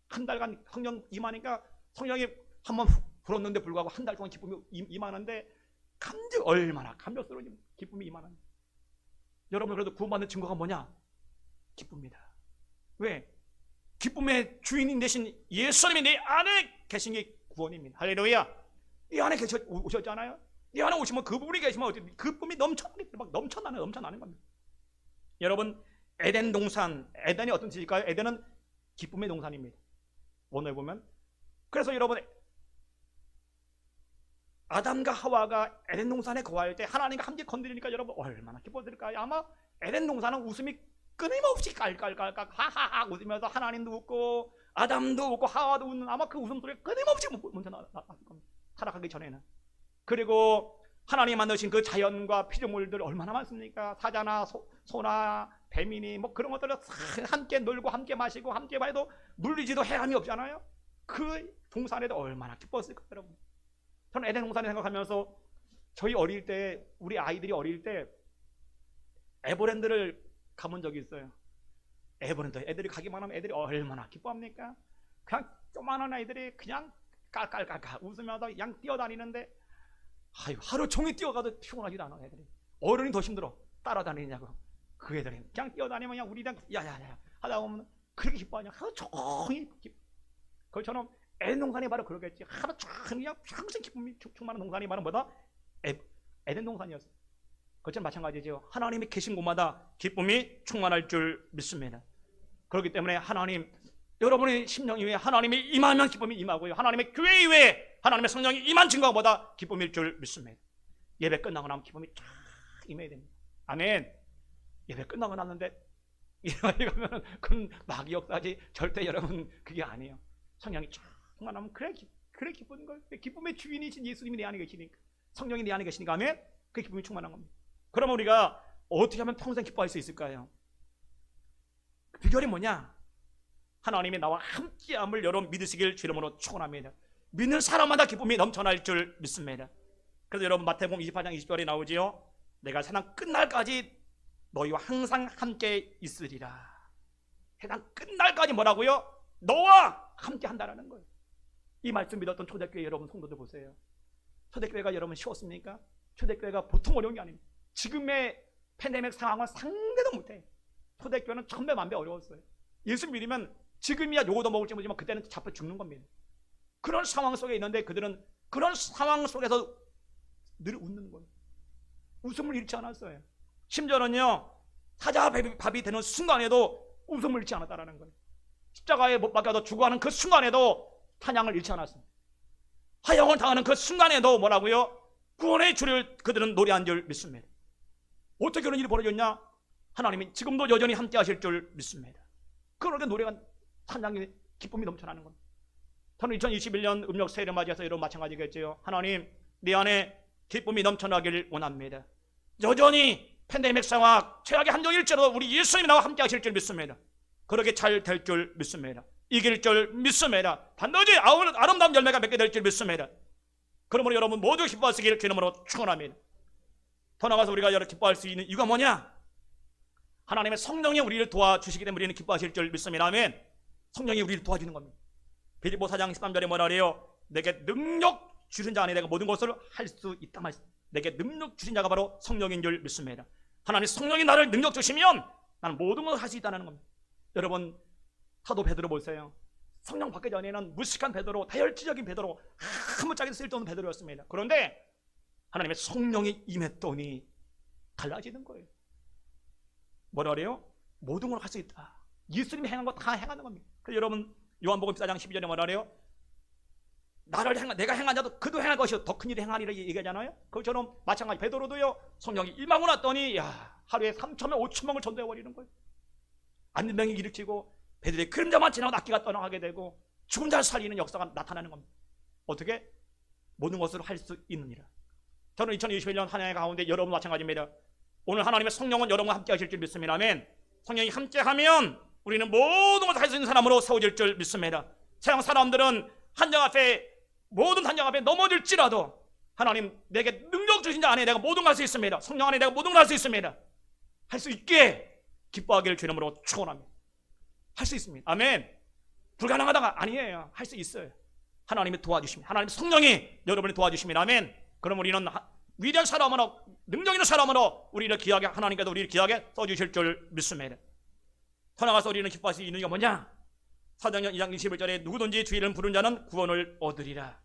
한 달간 성령 임하니까 성령이 한번 불었는데 불구하고 한 달 동안 기쁨이 임하는데 얼마나 감격스러운 기쁨이 임하는데, 여러분 그래도 구원받는 증거가 뭐냐? 기쁩니다. 왜? 기쁨의 주인이 되신 예수님이 내 안에 계신 게 구원입니다. 할렐루야. 네 안에 오셨잖아요. 네 안에 오시면 그분이 계시면 어떻게 기쁨이 넘쳐나는 겁니다. 여러분 에덴 동산, 에덴이 어떤 뜻일까요? 에덴은 기쁨의 동산입니다. 오늘 보면 그래서 여러분 아담과 하와가 에덴 동산에 거할 때 하나님과 함께 건드리니까 여러분 얼마나 기뻐질까요? 아마 에덴 동산은 웃음이 끊임없이 깔깔깔깔 하하하 웃으면서 하나님도 웃고 아담도 웃고 하와도 웃는 아마 그 웃음소리가 끊임없이 먼저 나왔을 겁니다. 타락하기 전에는. 그리고 하나님이 만드신 그 자연과 피조물들 얼마나 많습니까? 사자나 소나 뱀이니 뭐 그런 것들을 함께 놀고 함께 마시고 함께 봐도 물리지도 해함이 없잖아요. 그 동산에도 얼마나 기뻤을까요, 여러분? 저는 에덴 동산에 생각하면서 저희 어릴 때, 우리 아이들이 어릴 때 에버랜드를 가본 적이 있어요. 에버랜드 애들이 가기만 하면 애들이 얼마나 기뻐합니까? 그냥 조그마한 아이들이 그냥 깔깔깔깔 웃으면서 그냥 뛰어다니는데 하루 종일 뛰어가도 피곤하지도 않아. 애들이 어른이 더 힘들어 따라다니냐고. 그 애들이 그냥 뛰어다니면 그냥 우리랑 야야야 하다 보면 그렇게 기뻐하냐. 하루 종일 기뻐. 그것처럼 에덴 동산이 바로 그러겠지. 하루 종일 그냥 평생 기쁨이 충만한 동산이 바로 뭐다? 에덴 동산이었어. 그것처럼 마찬가지죠. 하나님이 계신 곳마다 기쁨이 충만할 줄 믿습니다. 그렇기 때문에 하나님, 여러분의 심령 이외에 하나님이 임하면 기쁨이 임하고요, 하나님의 교회 이외에 하나님의 성령이 임한 증거보다 기쁨일 줄 믿습니다. 예배 끝나고 나면 기쁨이 쫙 임해야 됩니다. 아멘. 예배 끝나고 났는데 이러고 가면 그건 마귀 역사지. 절대 여러분 그게 아니에요. 성령이 쫙 충만하면 그래 기쁜 거예요. 기쁨의 주인이신 예수님이 내 안에 계시니까, 성령이 내 안에 계시니까 아멘. 그 기쁨이 충만한 겁니다. 그러면 우리가 어떻게 하면 평생 기뻐할 수 있을까요? 그 비결이 뭐냐? 하나님이 나와 함께함을 여러분 믿으시길 주름으로 축원합니다. 믿는 사람마다 기쁨이 넘쳐날 줄 믿습니다. 그래서 여러분 마태복음 28장 20절에 나오지요. 내가 세상 끝날까지 너희와 항상 함께 있으리라. 세상 끝날까지 뭐라고요? 너와 함께 한다라는 거예요. 이 말씀 믿었던 초대교회 여러분 성도들 보세요. 초대교회가 여러분 쉬웠습니까? 초대교회가 보통 어려운 게 아닙니다. 지금의 팬데믹 상황은 상대도 못해. 초대교회는 천배만배 어려웠어요. 예수 믿으면 지금이야 요거도 먹을지 모르지만 그때는 잡혀 죽는 겁니다. 그런 상황 속에 있는데 그들은 그런 상황 속에서 늘 웃는 거예요. 웃음을 잃지 않았어요. 심지어는요 사자밥이 되는 순간에도 웃음을 잃지 않았다는 거예요. 십자가에 못 박혀서 죽어가는 그 순간에도 찬양을 잃지 않았습니다. 화형을 당하는 그 순간에도 뭐라고요? 구원의 주를 그들은 노래한 줄 믿습니다. 어떻게 그런 일이 벌어졌냐? 하나님이 지금도 여전히 함께 하실 줄 믿습니다. 그렇게 노래가 찬양이 기쁨이 넘쳐나는 겁니다. 저는 2021년 음력 새해를 맞이해서 여러분 마찬가지겠죠. 하나님 내 안에 기쁨이 넘쳐나길 원합니다. 여전히 팬데믹 상황 최악의 함정일지라도 우리 예수님이 나와 함께 하실 줄 믿습니다. 그렇게 잘 될 줄 믿습니다. 이길 줄 믿습니다. 반드시 아름다운 열매가 맺게 될 줄 믿습니다. 그러므로 여러분 모두 기뻐하시기를 주님으로 축원합니다. 더 나아가서 우리가 여러 기뻐할 수 있는 이유가 뭐냐? 하나님의 성령이 우리를 도와주시기 때문에 우리는 기뻐하실 줄 믿습니다. 아멘. 성령이 우리를 도와주는 겁니다. 빌립보 4장 13절에 뭐라 그래요? 내게 능력 주신 자 안에 내가 모든 것을 할 수 있다 말씀. 내게 능력 주신 자가 바로 성령인 줄 믿습니다. 하나님 성령이 나를 능력 주시면 나는 모든 것을 할 수 있다는 겁니다. 여러분 사도 베드로 보세요. 성령 받기 전에는 무식한 베드로, 다혈질적인 베드로, 아무짝에도 쓸데없는 베드로였습니다. 그런데 하나님의 성령이 임했더니 달라지는 거예요. 뭐라 그래요? 모든 걸 할 수 있다. 예수님이 행한 거 다 행하는 겁니다. 그래서 여러분 요한복음 4장 12절에 뭐라 그래요? 내가 행한 자도 그도 행할 것이요 더 큰 일을 행하리라 얘기하잖아요. 그것처럼 마찬가지 베드로도요 성령이 임하고 났더니 하루에 3천명 5천명을 전도해버리는 거예요. 안전병이 일으키고 베드로의 그림자만 지나고 낫기가 떠나가게 되고 죽은 자를 살리는 역사가 나타나는 겁니다. 어떻게? 모든 것을 할 수 있느니라. 저는 2021년 한 해 가운데 여러분 마찬가지입니다. 오늘 하나님의 성령은 여러분과 함께 하실 줄 믿습니다. 아멘. 성령이 함께하면 우리는 모든 것을 할 수 있는 사람으로 세워질 줄 믿습니다. 세상 사람들은 한정 앞에, 모든 한정 앞에 넘어질지라도 하나님 내게 능력 주신 자 안에 내가 모든 걸 할 수 있습니다. 성령 안에 내가 모든 걸 할 수 있습니다. 할 수 있게 기뻐하기를 주 이름으로 축원합니다. 할 수 있습니다. 아멘. 불가능하다가 아니에요. 할 수 있어요. 하나님이 도와주십니다. 하나님 성령이 여러분을 도와주십니다. 아멘. 그럼 우리는 위대한 사람으로, 능력 있는 사람으로 우리를 귀하게, 하나님께서 우리를 귀하게 써주실 줄 믿습니다. 더 나아가서 우리는 기뻐할 수 있는 게 뭐냐? 사도행전 2장 21절에 누구든지 주 이름 부른 자는 구원을 얻으리라.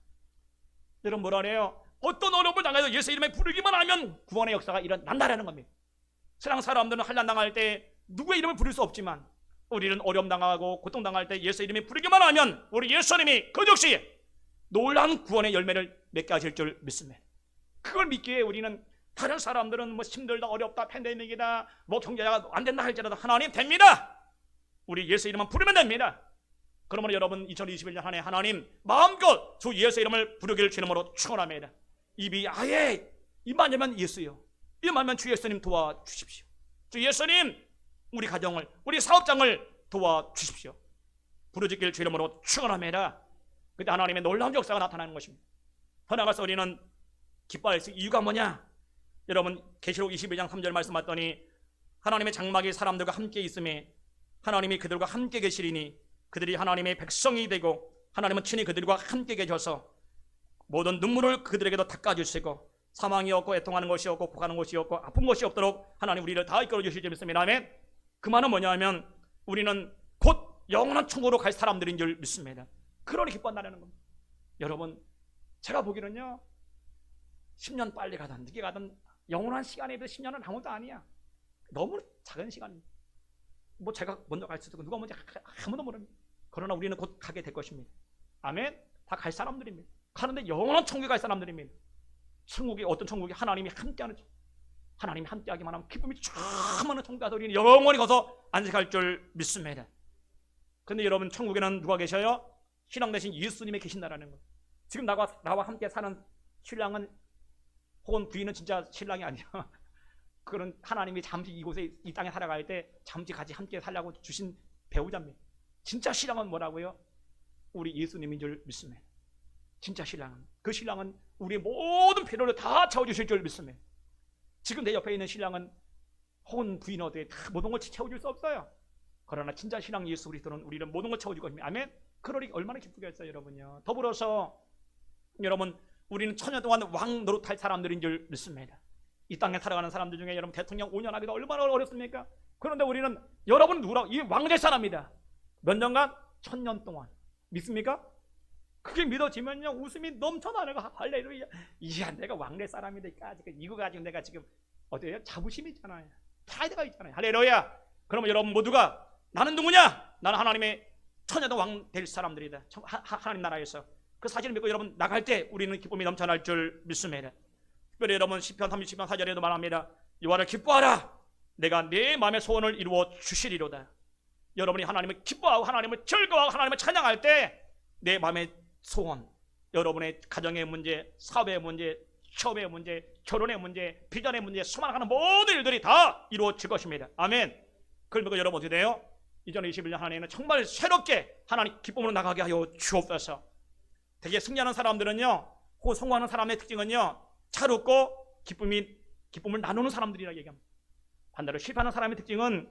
여러분 뭐라 그래요? 어떤 어려움을 당해도 예수 이름에 부르기만 하면 구원의 역사가 일어난다라는 겁니다. 세상 사람들은 환난 당할 때 누구의 이름을 부를 수 없지만 우리는 어려움 당하고 고통 당할 때 예수 이름에 부르기만 하면 우리 예수님이 그 즉시 놀라운 구원의 열매를 맺게 하실 줄 믿습니다. 그걸 믿기에 우리는 다른 사람들은 뭐 힘들다, 어렵다, 팬데믹이다, 뭐 경제가 안 된다 할지라도 하나님 됩니다. 우리 예수 이름만 부르면 됩니다. 그러므로 여러분 2021년 한 해 하나님 마음껏 주 예수 이름을 부르기를 주님으로 축원합니다. 입이 아예 입만 열면 예수요, 입만 열면 주 예수님 도와주십시오. 주 예수님 우리 가정을, 우리 사업장을 도와주십시오. 부르짖기를 주 이름으로 축원합니다. 그때 하나님의 놀라운 역사가 나타나는 것입니다. 더 나아가서 우리는 기뻐할 수 이유가 뭐냐? 여러분 계시록 21장 3절 말씀 봤더니 하나님의 장막이 사람들과 함께 있음에 하나님이 그들과 함께 계시리니 그들이 하나님의 백성이 되고 하나님은 친히 그들과 함께 계셔서 모든 눈물을 그들에게도 닦아주시고 사망이 없고 애통하는 것이 없고 고가는 것이 없고 아픈 것이 없도록 하나님 우리를 다 이끌어 주실 줄 믿습니다. 아멘. 그 말은 뭐냐면 우리는 곧 영원한 천국으로 갈 사람들인 줄 믿습니다. 그러니 기뻐한다는 겁니다. 여러분 제가 보기는요 10년 빨리 가든 늦게 가든 영원한 시간에 비해 10년은 아무것도 아니야. 너무 작은 시간입니다. 뭐 제가 먼저 갈 수도 있고 누가 먼저 아무도 모릅니다. 그러나 우리는 곧 가게 될 것입니다. 아멘. 다 갈 사람들입니다. 가는데 영원한 천국에 갈 사람들입니다. 천국이 어떤 천국이? 하나님이 함께하는 천국. 하나님이 함께하기만 하면 기쁨이 쫙 많은 천국 가서 우리는 영원히 가서 안식할 줄 믿습니다. 그런데 여러분 천국에는 누가 계셔요? 신랑 대신 예수님이 계신다라는 거예요. 지금 나와 함께 사는 신랑은 혹은 부인은 진짜 신랑이 아니야. 그런 하나님이 잠시 이곳에 이 땅에 살아갈 때 잠시 같이 함께 살려고 주신 배우자입니다. 진짜 신랑은 뭐라고요? 우리 예수님인 줄 믿습니다. 진짜 신랑은, 그 신랑은 우리의 모든 필요를 다 채워주실 줄 믿습니다. 지금 내 옆에 있는 신랑은 혹은 부인 어디에 다 모든 걸 채워줄 수 없어요. 그러나 진짜 신랑 예수 그리스도는 우리를 모든 걸 채워줄 것입니다. 아멘. 그러니 얼마나 기쁘겠어요 여러분요. 더불어서 여러분 우리는 천년 동안 왕 노릇할 사람들인 줄 믿습니다. 이 땅에 살아가는 사람들 중에 여러분 대통령 5년 하기도 얼마나 어렵습니까? 그런데 우리는 여러분 누구라고? 이 왕 될 사람입니다. 몇 년간? 1000년 동안. 믿습니까? 그게 믿어지면요 웃음이 넘쳐나는 거. 할렐루야. 이야 내가 왕 될 사람이다. 이거 가지고 내가 지금 어때요? 자부심이 있잖아요. 프라이드가 있잖아요. 할렐루야. 그러면 여러분 모두가 나는 누구냐? 나는 하나님의 천년도 왕 될 사람들이다. 하나님 나라에서. 그 사실을 믿고 여러분 나갈 때 우리는 기쁨이 넘쳐날 줄 믿습니다. 특별히 여러분 시편 30편 4절에도 말합니다. 여호와를 기뻐하라. 내가 네 마음의 소원을 이루어 주시리로다. 여러분이 하나님을 기뻐하고 하나님을 즐거워하고 하나님을 찬양할 때 내 마음의 소원, 여러분의 가정의 문제, 사업의 문제, 취업의 문제, 결혼의 문제, 비전의 문제, 수많은 모든 일들이 다 이루어질 것입니다. 아멘. 그걸 믿고 여러분 어떻게 돼요? 2021년 한 해에는 정말 새롭게 하나님 기쁨으로 나가게 하여 주옵소서. 되게 승리하는 사람들은요, 혹은 성공하는 사람의 특징은요, 차롭고 기쁨을 나누는 사람들이라 얘기합니다. 반대로 실패하는 사람의 특징은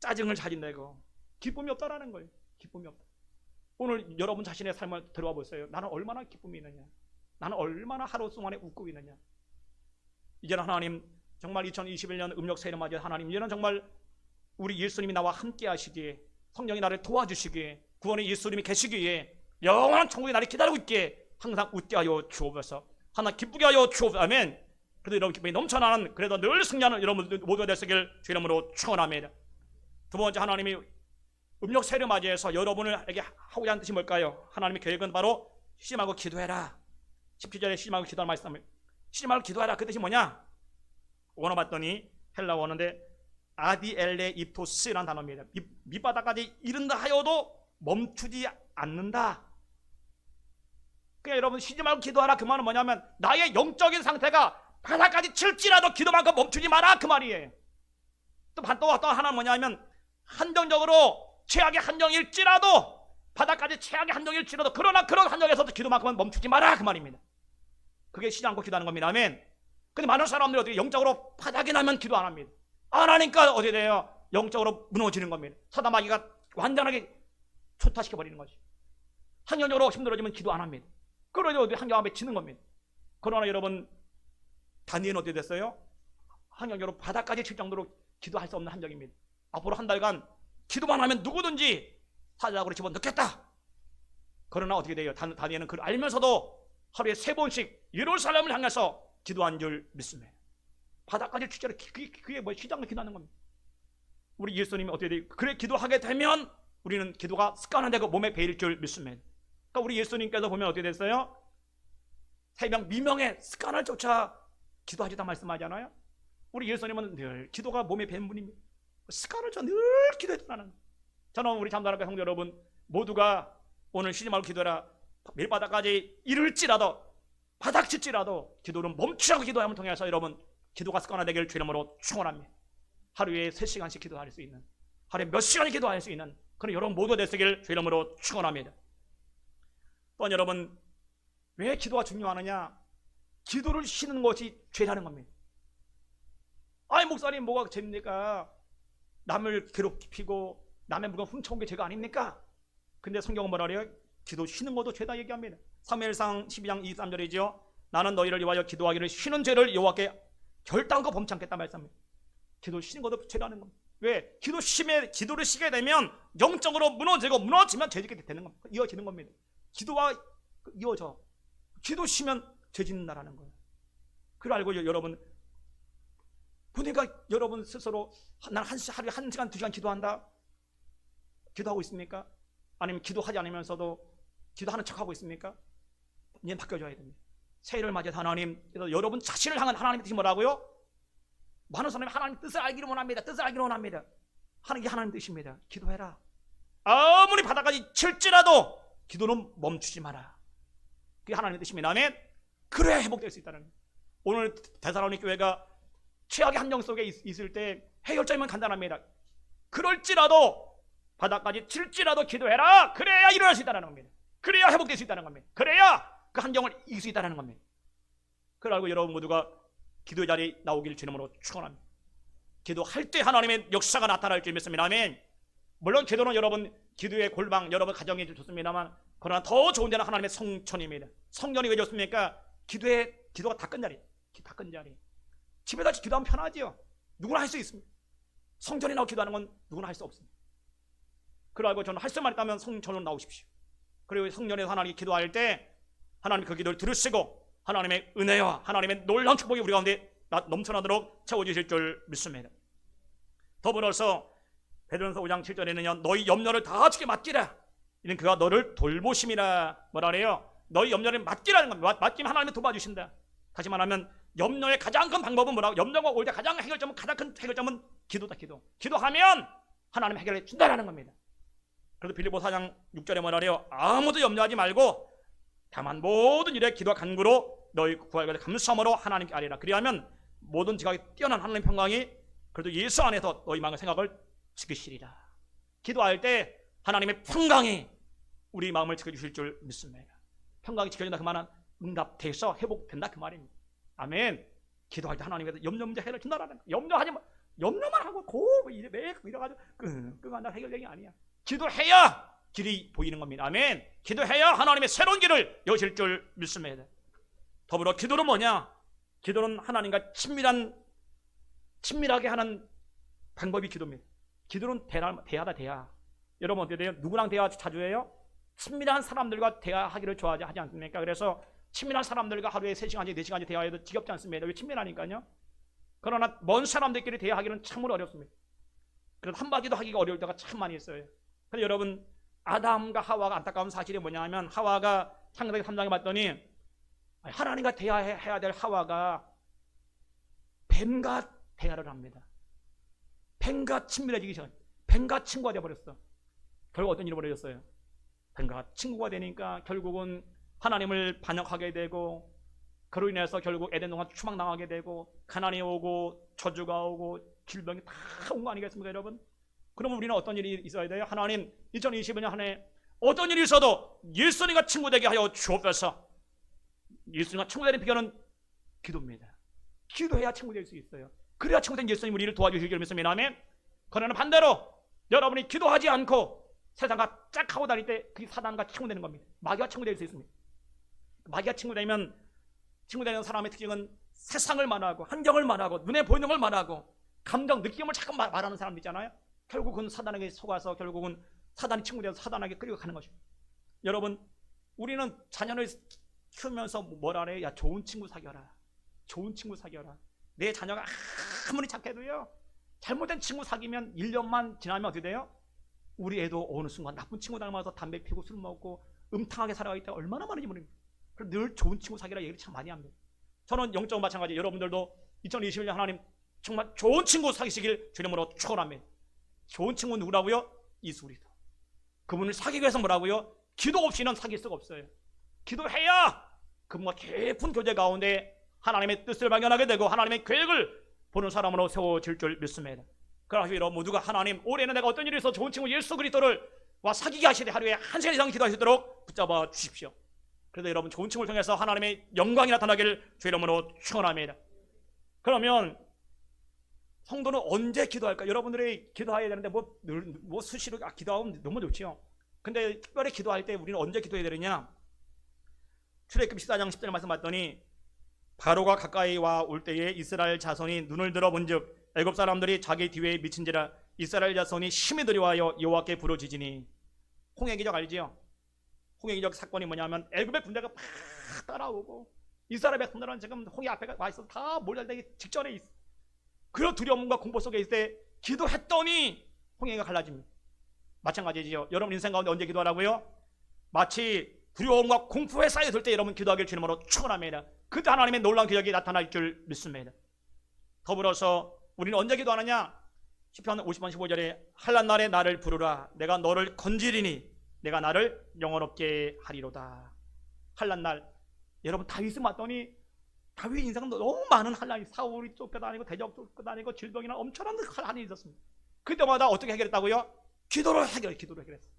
짜증을 자진내고 기쁨이 없다라는 거예요. 기쁨이 없다. 오늘 여러분 자신의 삶을 들어와 보세요. 나는 얼마나 기쁨이 있느냐? 나는 얼마나 하루 동안에 웃고 있느냐? 이제는 하나님 정말 2021년 음력 새해를 맞이해 하나님 이제는 정말 우리 예수님이 나와 함께 하시기에 성령이 나를 도와주시기에 구원의 예수님이 계시기에 영원한 천국이 나를 기다리고 있기에 항상 웃게 하여 주옵소서. 하나 기쁘게 하여 주옵소서. 아멘. 그래도 여러분 기쁨이 넘쳐나는 그래도 늘 승리하는 여러분 모두가 되시길 주 이름으로 축원합니다. 두 번째 하나님이 음력 새해를 맞이해서 여러분에게 하고자 하는 뜻이 뭘까요? 하나님의 계획은 바로 쉬지 말고 기도해라. 17절에 쉬지 말고 기도하는 말씀을 쉬지 말고 기도해라. 그 뜻이 뭐냐? 원어 봤더니 헬라 원어인데 아디엘레 입토스라는 단어입니다. 밑바닥까지 이른다 하여도 멈추지 않는다. 그러니까 여러분 쉬지 말고 기도하라 그 말은 뭐냐면 나의 영적인 상태가 바닥까지 칠지라도 기도만큼 멈추지 마라 그 말이에요. 또 하나 뭐냐면 한정적으로 최악의 한정일지라도 바닥까지 최악의 한정일지라도 그러나 그런 한정에서도 기도만큼은 멈추지 마라 그 말입니다. 그게 쉬지 않고 기도하는 겁니다. 아멘. 근데 많은 사람들이 어떻게 영적으로 바닥이 나면 기도 안 합니다. 안 하니까 어떻게 돼요? 영적으로 무너지는 겁니다. 사다마귀가 완전하게 초타시켜버리는 거지. 환경적으로 힘들어지면 기도 안 합니다. 그러죠. 환경 앞에 지는 겁니다. 그러나 여러분, 다니엘은 어떻게 됐어요? 환경적으로 바닥까지 칠 정도로 기도할 수 없는 한정입니다. 앞으로 한 달간 기도만 하면 누구든지 사자락으로 집어넣겠다. 그러나 어떻게 돼요? 다니엘은 그걸 알면서도 하루에 3번씩 예루살렘을 향해서 기도한 줄 믿습니다. 바닥까지 치자로 그게 뭐 시장을 기도하는 겁니다. 우리 예수님이 어떻게 돼요? 그래 기도하게 되면 우리는 기도가 습관화되고 몸에 배일 줄 믿습니다. 그러니까 우리 예수님께서 보면 어떻게 됐어요? 새벽 미명에 습관을 쫓아 기도하시다 말씀하잖아요. 우리 예수님은 늘 기도가 몸에 밴 분입니다. 습관을 쫓아 늘 기도했다는 거예요. 저는 우리 잠자라가 성도 여러분 모두가 오늘 쉬지 말고 기도해라. 밀바닥까지 이를지라도 바닥칠지라도 기도를 멈추지 않고 기도함을 통해서 여러분 기도가 습관화되기를 주의 이름으로 축원합니다. 하루에 3시간씩 기도할 수 있는, 하루에 몇 시간을 기도할 수 있는 그런 여러분 모두 되시길 주의 이름으로 축원합니다. 또한 여러분 왜 기도가 중요하느냐? 기도를 쉬는 것이 죄라는 겁니다. 아이 목사님 뭐가 죄입니까? 남을 괴롭히고 남의 물건 훔쳐온 게 죄가 아닙니까? 근데 성경은 뭐라 그래요? 기도 쉬는 것도 죄다 얘기합니다. 사무엘상 12장 23절이죠. 나는 너희를 위하여 기도하기를 쉬는 죄를 여호와께 결단코 범치 않겠다 말씀합니다. 기도 쉬는 것도 죄라는 겁니다. 왜? 기도를 쉬게 되면 영적으로 무너지면 죄짓게 되는 겁니다. 이어지는 겁니다. 기도와 이어져. 기도 쉬면 죄 짓는다라는 거예요. 그걸 알고 여러분 보니까 여러분 스스로 난 하루에 1시간 2시간 기도한다. 기도하고 있습니까? 아니면 기도하지 않으면서도 기도하는 척하고 있습니까? 이제 바뀌어져야 됩니다. 새해를 맞이해서 하나님, 그래서 여러분 자신을 향한 하나님의 뜻이 뭐라고요? 많은 사람이 하나님 뜻을 알기를 원합니다. 뜻을 알기를 원합니다. 하나님 하나님 뜻입니다. 기도해라. 아무리 바닥까지 칠지라도 기도는 멈추지 마라. 그게 하나님의 뜻입니다. 아멘. 그래야 회복될 수 있다는 거예요. 오늘 데살로니가 교회가 최악의 함정 속에 있을 때 해결점은 간단합니다. 그럴지라도 바닥까지 칠지라도 기도해라. 그래야 일어날 수 있다는 겁니다. 그래야 회복될 수 있다는 겁니다. 그래야 그 함정을 이길 수 있다는 겁니다. 그걸 알고 여러분 모두가 기도의 자리에 나오길 주님으로 축원합니다. 기도할 때 하나님의 역사가 나타날 줄 믿습니다. 아멘. 물론 기도는 여러분 기도의 골방 여러분 가정이 좋습니다만 그러나 더 좋은 데는 하나님의 성전입니다. 성전이 왜 좋습니까? 기도가 다 끈 자리. 다 끈 자리. 집에다 기도하면 편하지요. 누구나 할 수 있습니다. 성전에 나와 기도하는 건 누구나 할 수 없습니다. 그걸 알고 저는 할 수만 있다면 성전으로 나오십시오. 그리고 성전에서 하나님이 기도할 때 하나님 그 기도를 들으시고 하나님의 은혜와 하나님의 놀라운 축복이 우리 가운데 넘쳐나도록 채워주실 줄 믿습니다. 더불어서 베드로전서 5장 7절에는요 너희 염려를 다 주께 맡기라. 이는 그가 너를 돌보심이라. 뭐라 그래요? 너희 염려를 맡기라는 겁니다. 맡기면 하나님이 도와주신다. 다시 말하면 염려의 가장 큰 방법은 뭐라고? 염려가 올 때 가장 큰 해결점은 기도다. 기도하면 하나님 해결해 준다라는 겁니다. 그래서 빌립보 4장 6절에 뭐라 그래요? 아무도 염려하지 말고 다만 모든 일에 기도와 간구로 너희 구할 것을 감사함으로 하나님께 아뢰라. 그리하면 모든 지각이 뛰어난 하나님의 평강이 그래도 예수 안에서 너희 마음의 생각을 지키시리라. 기도할 때 하나님의 평강이 우리 마음을 지켜주실 줄 믿습니다. 평강이 지켜준다 그 말은 응답돼서 회복된다 그 말입니다. 아멘. 기도할 때 하나님께서 염려 문제 해결 준다라는 거예요. 염려하지 마. 염려만 하고 매일 이래가지고 끙끙한다 해결되는 게 아니야. 기도해야 길이 보이는 겁니다. 아멘. 기도해야 하나님의 새로운 길을 여실 줄 믿습니다. 더불어 기도는 뭐냐? 기도는 하나님과 친밀하게 하는 방법이 기도입니다. 기도는 대화다. 여러분 어떻게 돼요? 누구랑 대화 자주 해요? 친밀한 사람들과 대화하기를 좋아하지 않습니까? 그래서 친밀한 사람들과 하루에 3시간씩 4시간씩 대화해도 지겹지 않습니다. 왜? 친밀하니까요. 그러나 먼 사람들끼리 대화하기는 참으로 어렵습니다. 그래서 한마디도 하기가 어려울 때가 참 많이 있어요. 그래서 여러분 아담과 하와가 안타까운 사실이 뭐냐면 하와가 창세기 3장에 봤더니 하나님과 대화해야 될 하와가 뱀과 대화를 합니다. 뱀과 친밀해지기 전 뱀과 친구가 되어버렸어. 결국 어떤 일이 벌어졌어요? 뱀과 친구가 되니까 결국은 하나님을 반역하게 되고 그로 인해서 결국 에덴 동안 추방당하게 되고 가난이 오고 저주가 오고 질병이 다 온 거 아니겠습니까 여러분? 그러면 우리는 어떤 일이 있어야 돼요? 하나님 2021년 한 해 어떤 일이 있어도 예수님과 친구되게 하여 주옵소서. 예수님과 친구되는 비결은 기도입니다. 기도해야 친구될 수 있어요. 그래야 친구된 예수님 우리를 도와주실 줄 믿습니다. 아멘. 그러나 반대로 여러분이 기도하지 않고 세상과 짝 하고 다닐 때 그게 사단과 친구되는 겁니다. 마귀와 친구될 수 있습니다. 마귀와 친구되면 친구되는 사람의 특징은 세상을 말하고 환경을 말하고 눈에 보이는 걸 말하고 감정, 느낌을 자꾸 말하는 사람들 있잖아요. 결국은 사단에게 속아서 결국은 사단이 친구되어서 사단에게 끌려가는 것입니다. 여러분, 우리는 자녀를 키우면서 뭐라 그래요? 야, 좋은 친구 사귀어라. 좋은 친구 사귀어라. 내 자녀가 아무리 착해도요, 잘못된 친구 사귀면 1년만 지나면 어떻게 돼요? 우리 애도 어느 순간 나쁜 친구 닮아서 담배 피우고 술 먹고 음탕하게 살아가기 때문에 얼마나 많은지 모릅니다. 그래서 늘 좋은 친구 사귀라 얘기를 참 많이 합니다. 저는 영적으로 마찬가지. 여러분들도 2021년 하나님 정말 좋은 친구 사귀시길 주님으로 축원합니다. 좋은 친구 누구라고요? 이수리도. 그분을 사귀기 위해서 뭐라고요? 기도 없이는 사귈 수가 없어요. 기도해야 그분과 깊은 교제 가운데 하나님의 뜻을 발견하게 되고 하나님의 계획을 보는 사람으로 세워질 줄 믿습니다. 그래서 여러분 모두가 하나님, 올해는 내가 어떤 일이 있어 좋은 친구 예수 그리스도를 와 사귀게 하시되 하루에 1시간 이상 기도할 수 있도록 붙잡아 주십시오. 그래서 여러분 좋은 친구를 통해서 하나님의 영광이 나타나기를 주의 이름으로 축원합니다. 그러면 성도는 언제 기도할까? 여러분들이 기도해야 되는데 뭐 수시로 기도하면 너무 좋지요. 근데 특별히 기도할 때 우리는 언제 기도해야 되느냐? 출애굽기 14장 10절에 말씀 봤더니 바로가 가까이 와 올 때에 이스라엘 자손이 눈을 들어 본즉 애굽 사람들이 자기 뒤에 미친지라 이스라엘 자손이 심히 두려워하여 여호와께 부르짖으니. 홍해 기적 알지요? 홍해 기적 사건이 뭐냐면 애굽의 군대가 막 따라오고 이스라엘 백성들은 지금 홍해 앞에 와 있어서 다 몰려들기 직전에 있어. 그런 두려움과 공포 속에 있을 때 기도했더니 홍해가 갈라집니다. 마찬가지지요. 여러분 인생 가운데 언제 기도하라고요? 마치 두려움과 공포에 쌓여들 때 여러분 기도하길 주님으로 축원합니다. 그때 하나님의 놀라운 기적이 나타날 줄 믿습니다. 더불어서 우리는 언제 기도하느냐? 시편 50편 15절에 한란 날에 나를 부르라 내가 너를 건지리니 내가 나를 영원롭게 하리로다. 한란 날, 여러분 다윗을 봤더니 다윗 인생은 너무 많은 한란이, 사울이 쫓겨다니고 대적 쫓겨다니고 질병이나 엄청난 한란이 있었습니다. 그때마다 어떻게 해결했다고요? 기도로 해결했어요.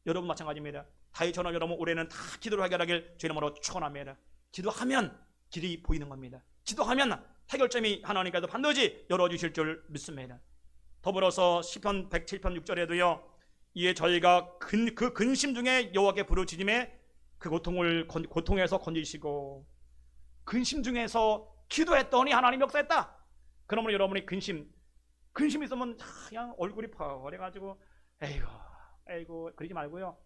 여러분 마찬가지입니다. 다윗처럼 여러분 올해는 다 기도로 해결하길 주 이름으로 축원합니다. 기도하면 길이 보이는 겁니다. 기도하면 해결점이 하나님께서 반드시 열어주실 줄 믿습니다. 더불어서 시편 107편 6절에도요. 이에 저희가 그 근심 중에 여호와께 부르짖음에 그 고통에서 건지시고. 근심 중에서 기도했더니 하나님 역사했다. 그러면 여러분이 근심 있으면 그냥 얼굴이 퍼래가지고 에이고 그러지 말고요.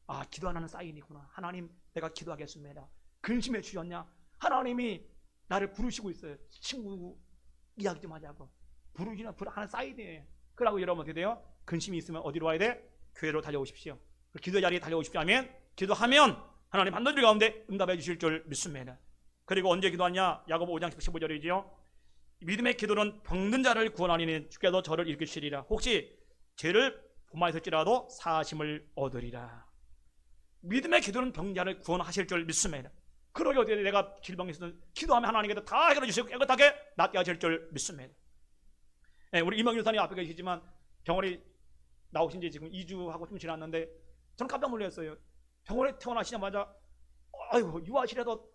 아, 기도 안 하는 사인이구나. 하나님 내가 기도하겠습니다. 근심해 주셨냐? 하나님이 나를 부르시고 있어요. 친구 이야기 좀 하자고. 부르시는 하는 사인이에요. 그러고 여러분 어떻게 돼요? 근심이 있으면 어디로 와야 돼? 교회로 달려오십시오. 기도 자리에 달려오십시오 하면 기도하면 하나님 반드시 우리 가운데 응답해 주실 줄 믿습니다. 그리고 언제 기도하냐? 야고보 5장 15절이지요. 믿음의 기도는 병든 자를 구원하니 주께서 저를 일으키시리라. 혹시 죄를 범하였을지라도 사하심을 얻으리라. 믿음의 기도는 병든 자를 구원하실 줄 믿습니다. 그러게 어떻게 내가 질병이 있으면 기도하면 하나님께서 다 해결해 주시고 깨끗하게 낫게 하실 줄 믿습니다. 우리 이명일 선생님 앞에 계시지만 병원에 나오신 지 지금 2주하고 좀 지났는데 저는 깜짝 놀랐어요. 병원에 태어나시자마자 아이고 유아실에도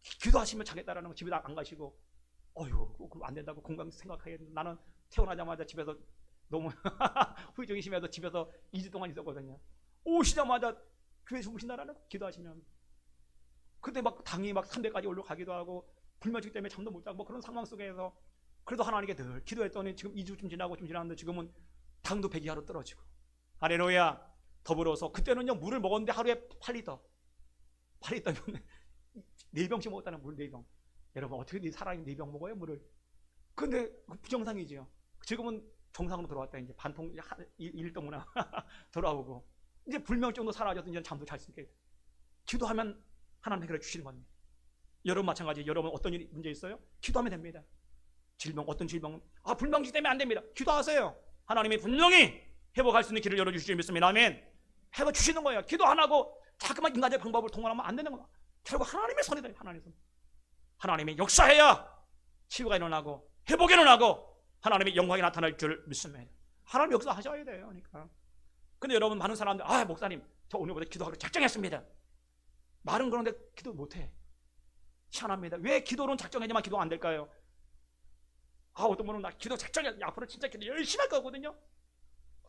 기도하시면 자겠다라는 거 집에 안 가시고 그럼 안 된다고 건강 생각하게. 나는 태어나자마자 집에서 너무 후유증이 심해서 집에서 2주 동안 있었거든요. 오시자마자 교회 주무신다라는 거 기도하시면. 그때 막 당이 막 300까지 올라가기도 하고 불면증 때문에 잠도 못 자고 뭐 그런 상황 속에서 그래도 하나님께 늘 기도했더니 지금 2주쯤 지나고 좀 지났는데 지금은 당도 100 이하로 떨어지고. 할렐루야. 더불어서 그때는요 물을 먹었는데 하루에 8리터면 4병씩 먹었다는 물 4병. 여러분 어떻게 사람이 4병 먹어요 물을? 근데 부정상이지요. 지금은 정상으로 돌아왔다. 이제 반통 1동무나 돌아오고 이제 불면증도 사라져서 이제 잠도 잘 수 있게. 기도하면 하나님 해결해 주시는 겁니다. 여러분 마찬가지. 여러분 어떤 일이 문제 있어요? 기도하면 됩니다. 질병, 어떤 질병, 불면증 때문에 안 됩니다. 기도하세요. 하나님이 분명히 회복할 수 있는 길을 열어주실 줄 믿습니다. 아멘. 해봐 주시는 거예요. 기도 안 하고 자꾸만 인간의 방법을 통하면 안 되는 거야. 결국 하나님의 손이다. 하나님의 손. 하나님이 역사해야 치유가 일어나고 회복이 일어나고 하나님의 영광이 나타날 줄 믿습니다. 하나님 역사하셔야 돼요. 그러니까. 근데 여러분 많은 사람들 목사님 저 오늘부터 기도하기로 작정했습니다. 말은 그런데 기도 못해. 희한합니다. 왜 기도는 작정해야만 기도가 안 될까요? 어떤 분은 나 기도 작정해, 앞으로 진짜 기도 열심히 할 거거든요.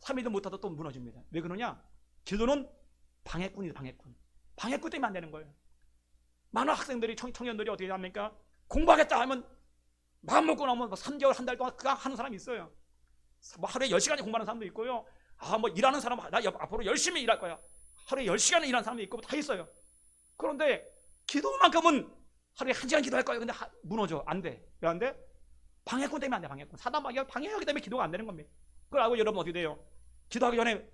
3일도 못하다 또 무너집니다. 왜 그러냐? 기도는 방해꾼이다. 방해꾼 때문에 안 되는 거예요. 많은 학생들이, 청년들이 어떻게 합니까? 공부하겠다 하면 마음 먹고 나면 3개월, 한 달 동안 그냥 하는 사람이 있어요. 뭐 하루에 10시간이 공부하는 사람도 있고요. 뭐 일하는 사람, 나 앞으로 열심히 일할 거야. 하루에 10시간을 일하는 사람도 있고 다 있어요. 그런데 기도만큼은 하루에 1시간 기도할 거야. 근데 무너져. 안 돼. 왜 안 돼? 방해꾼 때문에 안 돼. 방해꾼. 사단마귀가 방해하기 때문에 기도가 안 되는 겁니다. 그걸 알고 여러분 어떻게 돼요? 기도하기 전에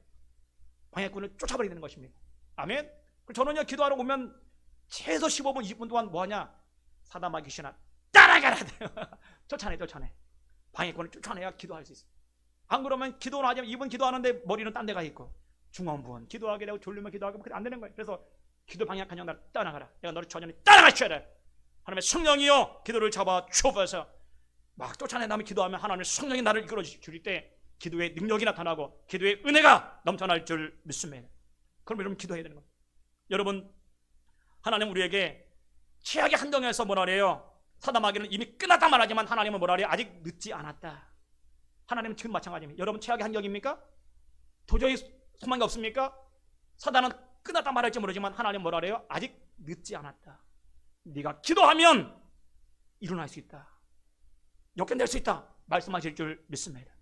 방해꾼을 쫓아버리는 것입니다. 아멘? 저는요, 기도하러 오면 최소 15분, 20분 동안 뭐 하냐? 사단마귀 귀신아 따라가라. 쫓아내. 방해꾼을 쫓아내야 기도할 수 있어. 안 그러면 기도는 하지만 이분 기도하는데 머리는 딴 데가 있고, 중원부원 기도하게 되고 졸리면 기도하고 그게 안 되는 거예요. 그래서 기도 방해한 영 나를 떠나가라. 내가 너를 전혀 따라가셔야 돼. 하나님의 성령이여 기도를 잡아 주옵소서. 막 쫓아내 나면 기도하면 하나님의 성령이 나를 이끌어 주실 때 기도의 능력이 나타나고 기도의 은혜가 넘쳐날 줄 믿습니다. 그럼 여러분 기도해야 되는 겁니다. 여러분, 하나님 우리에게 최악의 한정에서 뭐라 그래요? 사단마귀는 이미 끝났다 말하지만 하나님은 뭐라 그래요? 아직 늦지 않았다. 하나님은 지금 마찬가지입니다. 여러분 최악의 한정입니까? 도저히 소망이 없습니까? 사단은 끝났다 말할지 모르지만 하나님 뭐라 그래요? 아직 늦지 않았다. 네가 기도하면 일어날 수 있다. 역견될 수 있다. 말씀하실 줄 믿습니다.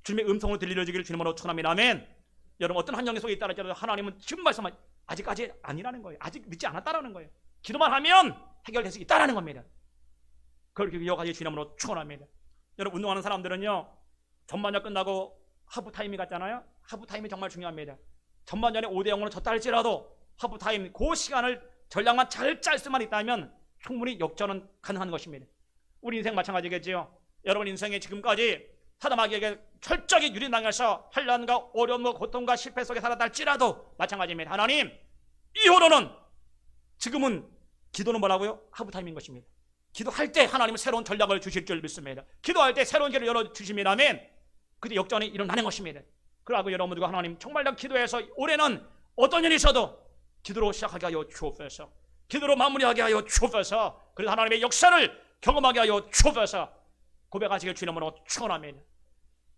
주님의 음성을 들려주기를 주님으로 축원합니다. 아멘. 여러분 어떤 환경 속에 있다 할지라도 하나님은 지금 말씀하신 아직까지 아니라는 거예요. 아직 늦지 않았다라는 거예요. 기도만 하면 해결될 수 있다라는 겁니다. 그렇게 이어가지 주님으로 축원합니다. 여러분 운동하는 사람들은요, 전반전 끝나고 하프타임이 갔잖아요. 하프타임이 정말 중요합니다. 전반전에 5대0으로 졌다 할지라도 하프타임 그 시간을 전략만 잘 짤 수만 있다면 충분히 역전은 가능한 것입니다. 우리 인생 마찬가지겠지요. 여러분 인생에 지금까지 사단마귀에게 철저히 유린당해서 환난과 어려움과 고통과 실패 속에 살았다 할지라도 마찬가지입니다. 하나님, 이후로는 지금은 기도는 뭐라고요? 하프타임인 것입니다. 기도할 때 하나님은 새로운 전략을 주실 줄 믿습니다. 기도할 때 새로운 길을 열어주십니다. 아멘. 그때 역전이 일어나는 것입니다. 그러고 여러분들과 하나님 정말 다 기도해서 올해는 어떤 일이 있어도 기도로 시작하게 하여 주옵소서. 기도로 마무리하게 하여 주옵소서. 그래서 하나님의 역사를 경험하게 하여 주옵소서. 고백하시길 주님으로 축원합니다.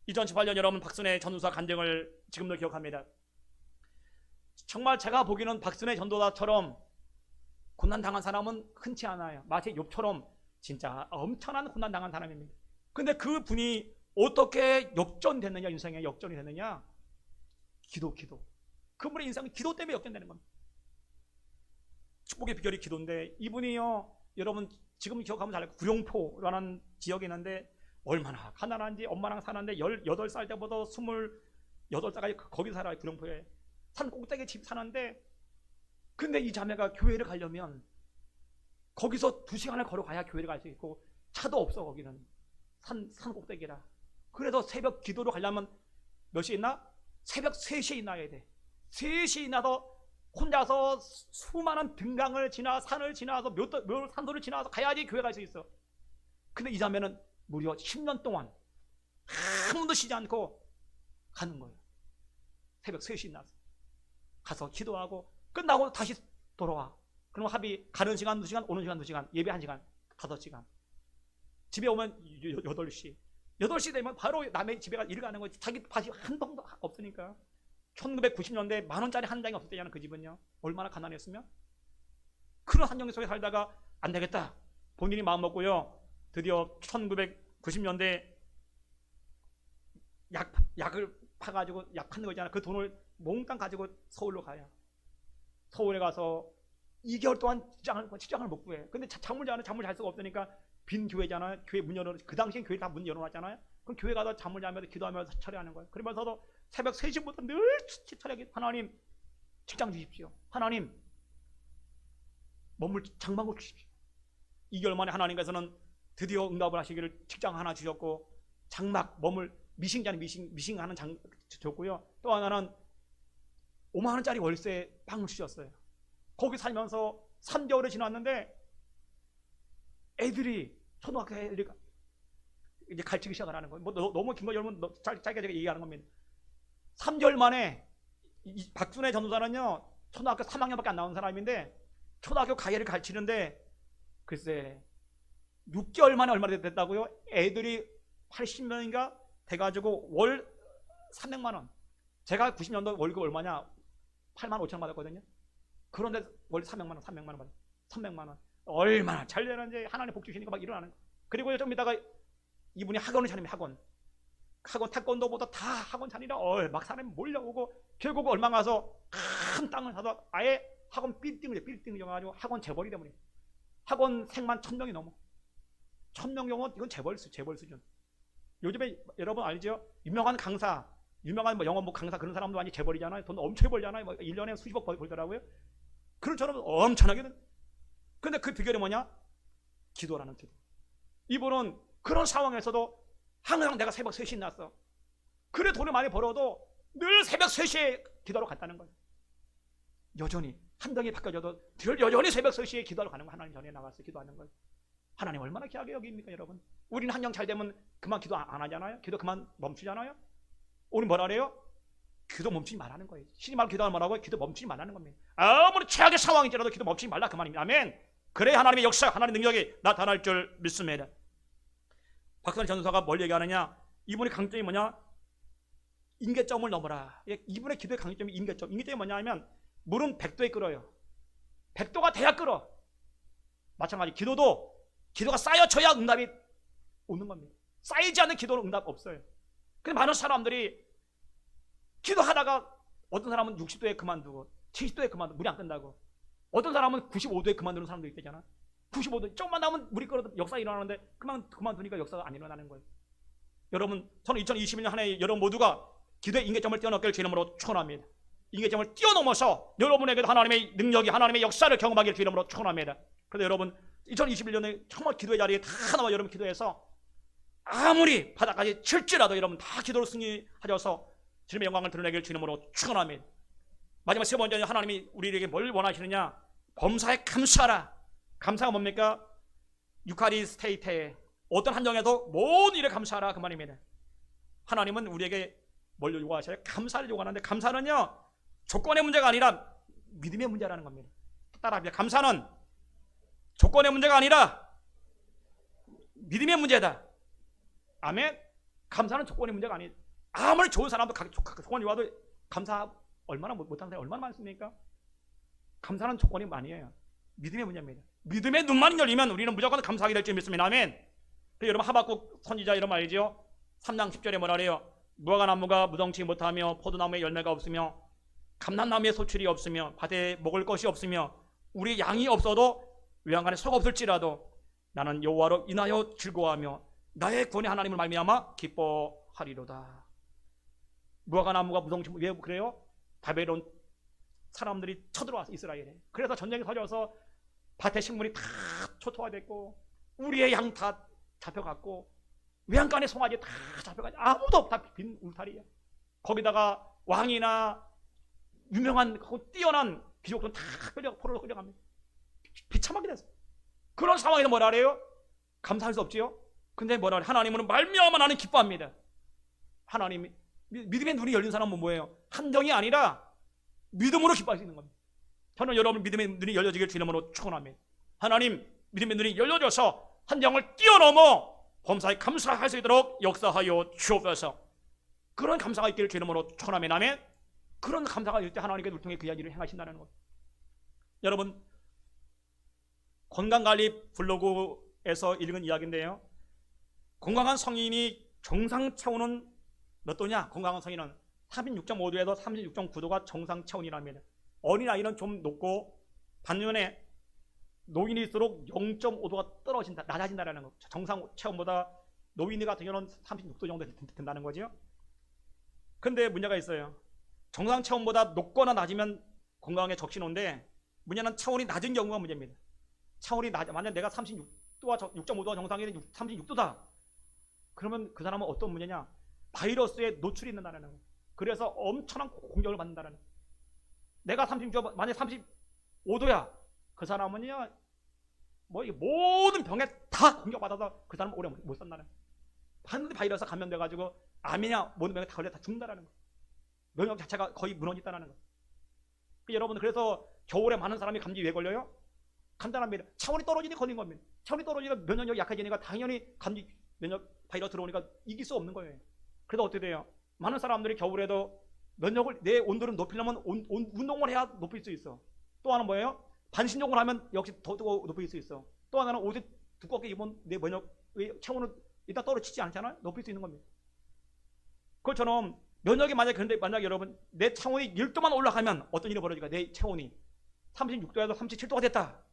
2018년 여러분 박순애 전도사 간증을 지금도 기억합니다. 정말 제가 보기에는 박순애 전도사처럼 고난당한 사람은 흔치 않아요. 마치 욥처럼 진짜 엄청난 고난당한 사람입니다. 근데 그 분이 어떻게 역전됐느냐, 인생에 역전이 됐느냐? 기도. 그분의 인생은 기도 때문에 역전되는 겁니다. 축복의 비결이 기도인데 이분이요, 여러분 지금 기억하면 잘 알고 구룡포라는 지역이 있는데 얼마나 가난한지 엄마랑 사는데 18살 때부터 28살까지 거기 살아요. 구룡포에 산 꼭대기에 집 사는데, 근데 이 자매가 교회를 가려면 거기서 2시간을 걸어가야 교회를 갈 수 있고 차도 없어. 거기는 산 꼭대기라. 그래서 새벽 기도로 가려면 몇 시에 있나? 새벽 3시에 있나야 돼. 3시에 있나서 혼자서 수많은 등강을 지나 산을 지나서 몇 산도를 지나서 가야지 교회 갈 수 있어. 근데 이 자매는 무려 10년 동안 한 번도 쉬지 않고 가는 거예요. 새벽 3시에 나서 가서 기도하고 끝나고 다시 돌아와. 그럼 합이 가는 시간 2시간, 오는 시간 2시간, 예배 1시간, 5시간. 집에 오면 8시 되면 바로 남의 집에 일 가는 거지. 자기 밭이 한 동도 없으니까. 1990년대 10,000원짜리 한 장이 없을 때잖아. 그 집은요. 얼마나 가난했으면. 그런 환경 속에 살다가 안 되겠다. 본인이 마음 먹고요. 드디어 1990년대 약을 파가지고 약 파는 거 있잖아. 그 돈을 몽땅 가지고 서울로 가요. 서울에 가서 2개월 동안 직장을 못 구해. 근데 잠을 잘 수가 없으니까 빈 교회잖아요. 교회 문 열어, 그 당시엔 교회 다 문 열어놨잖아요. 그럼 교회 가서 잠을 자면서 기도하면서 처리하는 거예요. 그러면서도 새벽 3시부터 늘 처리하기, 하나님 직장 주십시오. 하나님 몸을 장막을 주십시오. 2개월 만에 하나님께서는 드디어 응답을 하시기를 직장 하나 주셨고, 장막 몸을 미싱하는 장 줬고요. 또 하나는 5만 원짜리 월세 방을 주셨어요. 거기 살면서 3개월이 지났는데 애들이, 초등학교 애들이 이제 가르치기 시작을 하는 거예요. 뭐 너무 긴 거 열면 짧게 제가 얘기하는 겁니다. 3개월 만에 박순애 전도사는요 초등학교 3학년밖에 안 나온 사람인데 초등학교 가해를 가르치는데 글쎄 6개월 만에 얼마나 됐다고요? 애들이 80명인가 돼가지고 월 300만 원. 제가 90년도 월급 얼마냐? 8만 5천 원 받았거든요. 그런데 월 300만 원, 300만 원 받았어요. 300만 원. 얼마나 잘 되는지 하나님 복 주시니까 막 일어나는 거예요. 그리고 좀 이따가 이분이 학원을 차리면 학원 태권도보다 다 학원 차리라 막 사람이 몰려오고 결국 얼마 가서 큰 땅을 사서 아예 학원 빌딩을 져가지고 학원 재벌이 되버려. 학원생만 1000명이 넘어. 1000명 이건 재벌 수준. 요즘에 여러분 알죠? 유명한 강사, 유명한 뭐 영어 뭐 강사 그런 사람도 많이 재벌이잖아요. 돈 엄청 벌잖아요. 뭐 1년에 수십억 벌더라고요. 그런처럼 엄청나게. 근데 그 비결이 뭐냐? 기도라는 기도. 이분은 그런 상황에서도 항상 내가 새벽 3시에 났어. 그래 돈을 많이 벌어도 늘 새벽 3시에 기도하러 갔다는 거예요. 여전히 한 덩이 바뀌어져도 여전히 새벽 3시에 기도하러 가는 거. 하나님 전에 나가서 기도하는 거예요. 하나님 얼마나 귀하게 여깁니까 여러분. 우리는 한영 잘 되면 그만 기도 안 하잖아요. 기도 그만 멈추잖아요. 오늘 뭐라 그래요? 기도 멈추지 말라는 거예요. 쉬지 말고 기도하면 뭐라고요? 기도 멈추지 말라는 겁니다. 아무리 최악의 상황이지라도 기도 멈추지 말라 그 말입니다. 아멘. 그래야 하나님의 역사, 하나님의 능력이 나타날 줄 믿습니다. 박순애 전도사가 뭘 얘기하느냐? 이분의 강점이 뭐냐? 임계점을 넘어라. 이분의 기도의 강점이 임계점. 임계점이 뭐냐 하면 물은 100도에 끓어요. 100도가 돼야 끓어. 마찬가지 기도가 쌓여져야 응답이 오는 겁니다. 쌓이지 않는 기도는 응답 없어요. 근데 많은 사람들이 기도하다가 어떤 사람은 60도에 그만두고 70도에 그만두고 물이 안 끈다고. 어떤 사람은 95도에 그만두는 사람도 있잖아. 95도 조금만 나오면 물이 끓어도 역사가 일어나는데 그만두니까 역사가 안 일어나는 거예요. 여러분 저는 2021년 한 해 여러분 모두가 기도의 임계점을 뛰어넘길 주 이름으로 축원합니다. 임계점을 뛰어넘어서 여러분에게도 하나님의 능력이 하나님의 역사를 경험하길 주 이름으로 축원합니다. 그래서 여러분 2021년에 정말 기도의 자리에 다 나와 여러분 기도해서 아무리 바닥까지 칠지라도 여러분 다 기도로 승리하셔서 주님의 영광을 드러내길 주 이름으로 축원합니다. 마지막 세 번째는 하나님이 우리에게 뭘 원하시느냐? 범사에 감사하라. 감사가 뭡니까? 유카리스테이테 어떤 한정에도 모든 일에 감사하라 그 말입니다. 하나님은 우리에게 뭘 요구하셔요? 감사를 요구하는데 감사는요 조건의 문제가 아니라 믿음의 문제라는 겁니다. 따라합니다. 감사는 조건의 문제가 아니라 믿음의 문제다. 아멘. 감사는 조건의 문제가 아니. 아무리 좋은 사람도 조건이 와도 감사 얼마나 못하는 사람이 얼마나 많습니까? 감사는 조건이 아니에요. 믿음의 문제입니다. 믿음의 눈만 열리면 우리는 무조건 감사하게 될 줄 믿습니다. 아멘. 여러분 하박국 선지자 이런 말이죠. 3장 10절에 뭐라 그래요? 무화과나무가 무성치 못하며 포도나무에 열매가 없으며 감람나무에 소출이 없으며 밭에 먹을 것이 없으며 우리 양이 없어도 외양간에 속 없을지라도 나는 여호와로 인하여 즐거워하며 나의 구원의 하나님을 말미암아 기뻐하리로다. 무화과나무가 무성치 왜 그래요? 바벨론 사람들이 쳐들어와서 이스라엘에. 그래서 전쟁이 터져서 밭의 식물이 다 초토화됐고 우리의 양 다 잡혀갔고 외양간의 송아지 다 잡혀가지고 아무도 없다. 빈 울타리야. 거기다가 왕이나 유명한 뛰어난 귀족들은 다 포로로 끌려갑니다. 비참하게 됐어요. 그런 상황에서 뭐라 그래요? 감사할 수 없지요. 근데 뭐라 그래요? 하나님은 말미암아 나는 기뻐합니다. 하나님이 믿음의 눈이 열린 사람은 뭐예요? 한정이 아니라 믿음으로 기뻐할 수 있는 겁니다. 저는 여러분 믿음의 눈이 열려지길 주 이름으로 축원합니다. 하나님 믿음의 눈이 열려져서 한정을 뛰어넘어 범사에 감사할 수 있도록 역사하여 주옵소서. 그런 감사가 있기를 주 이름으로 축원합니다. 아멘. 그런 감사가 있을 때 하나님께 우리 통해 그 일을 행하신다는 것. 여러분 건강관리 블로그에서 읽은 이야기인데요. 건강한 성인이 정상 체온은 몇 도냐? 건강한 성인은 36.5도에서 36.9도가 정상 체온이랍니다. 어린아이는 좀 높고 반면에 노인일수록 0.5도가 떨어진다, 낮아진다는 거. 정상 체온보다 노인 같은 경우는 36도 정도 된다는 거죠. 근데 문제가 있어요. 정상 체온보다 높거나 낮으면 건강에 적신호인데 문제는 체온이 낮은 경우가 문제입니다. 체온이 만약 내가 36도와 6.5도가 정상인데 36도다. 그러면 그 사람은 어떤 문제냐? 바이러스에 노출이 있는다는 거예요. 그래서 엄청난 공격을 받는다는 거예요. 내가 36도, 만약 35도야. 그 사람은요, 뭐 모든 병에 다 공격받아서 그 사람은 오래 못 산다는 거예요. 반드시 바이러스 감염돼가지고 암이냐 모든 병에 다 걸려 다 죽는다는 거예요. 면역 자체가 거의 무너졌다는 거예요. 여러분, 그래서 겨울에 많은 사람이 감기 왜 걸려요? 간단합니다. 차원이 떨어지니 걸린 겁니다. 차원이 떨어지니까 면역력이 약해지니까 당연히 감기 면역 바이러스 들어오니까 이길 수 없는 거예요. 그래서 어떻게 돼요? 많은 사람들이 겨울에도 면역을, 내 온도를 높이려면 운동을 해야 높일 수 있어. 또 하나는 뭐예요? 반신욕을 하면 역시 더 높일 수 있어. 또 하나는 옷을 두껍게 입으면 내 면역의 차원은 일단 떨어지지 않잖아요? 높일 수 있는 겁니다. 그것처럼 면역이 만약 여러분 내 차원이 1도만 올라가면 어떤 일이 벌어질까? 내 차원이 36도에서 37도가 됐다.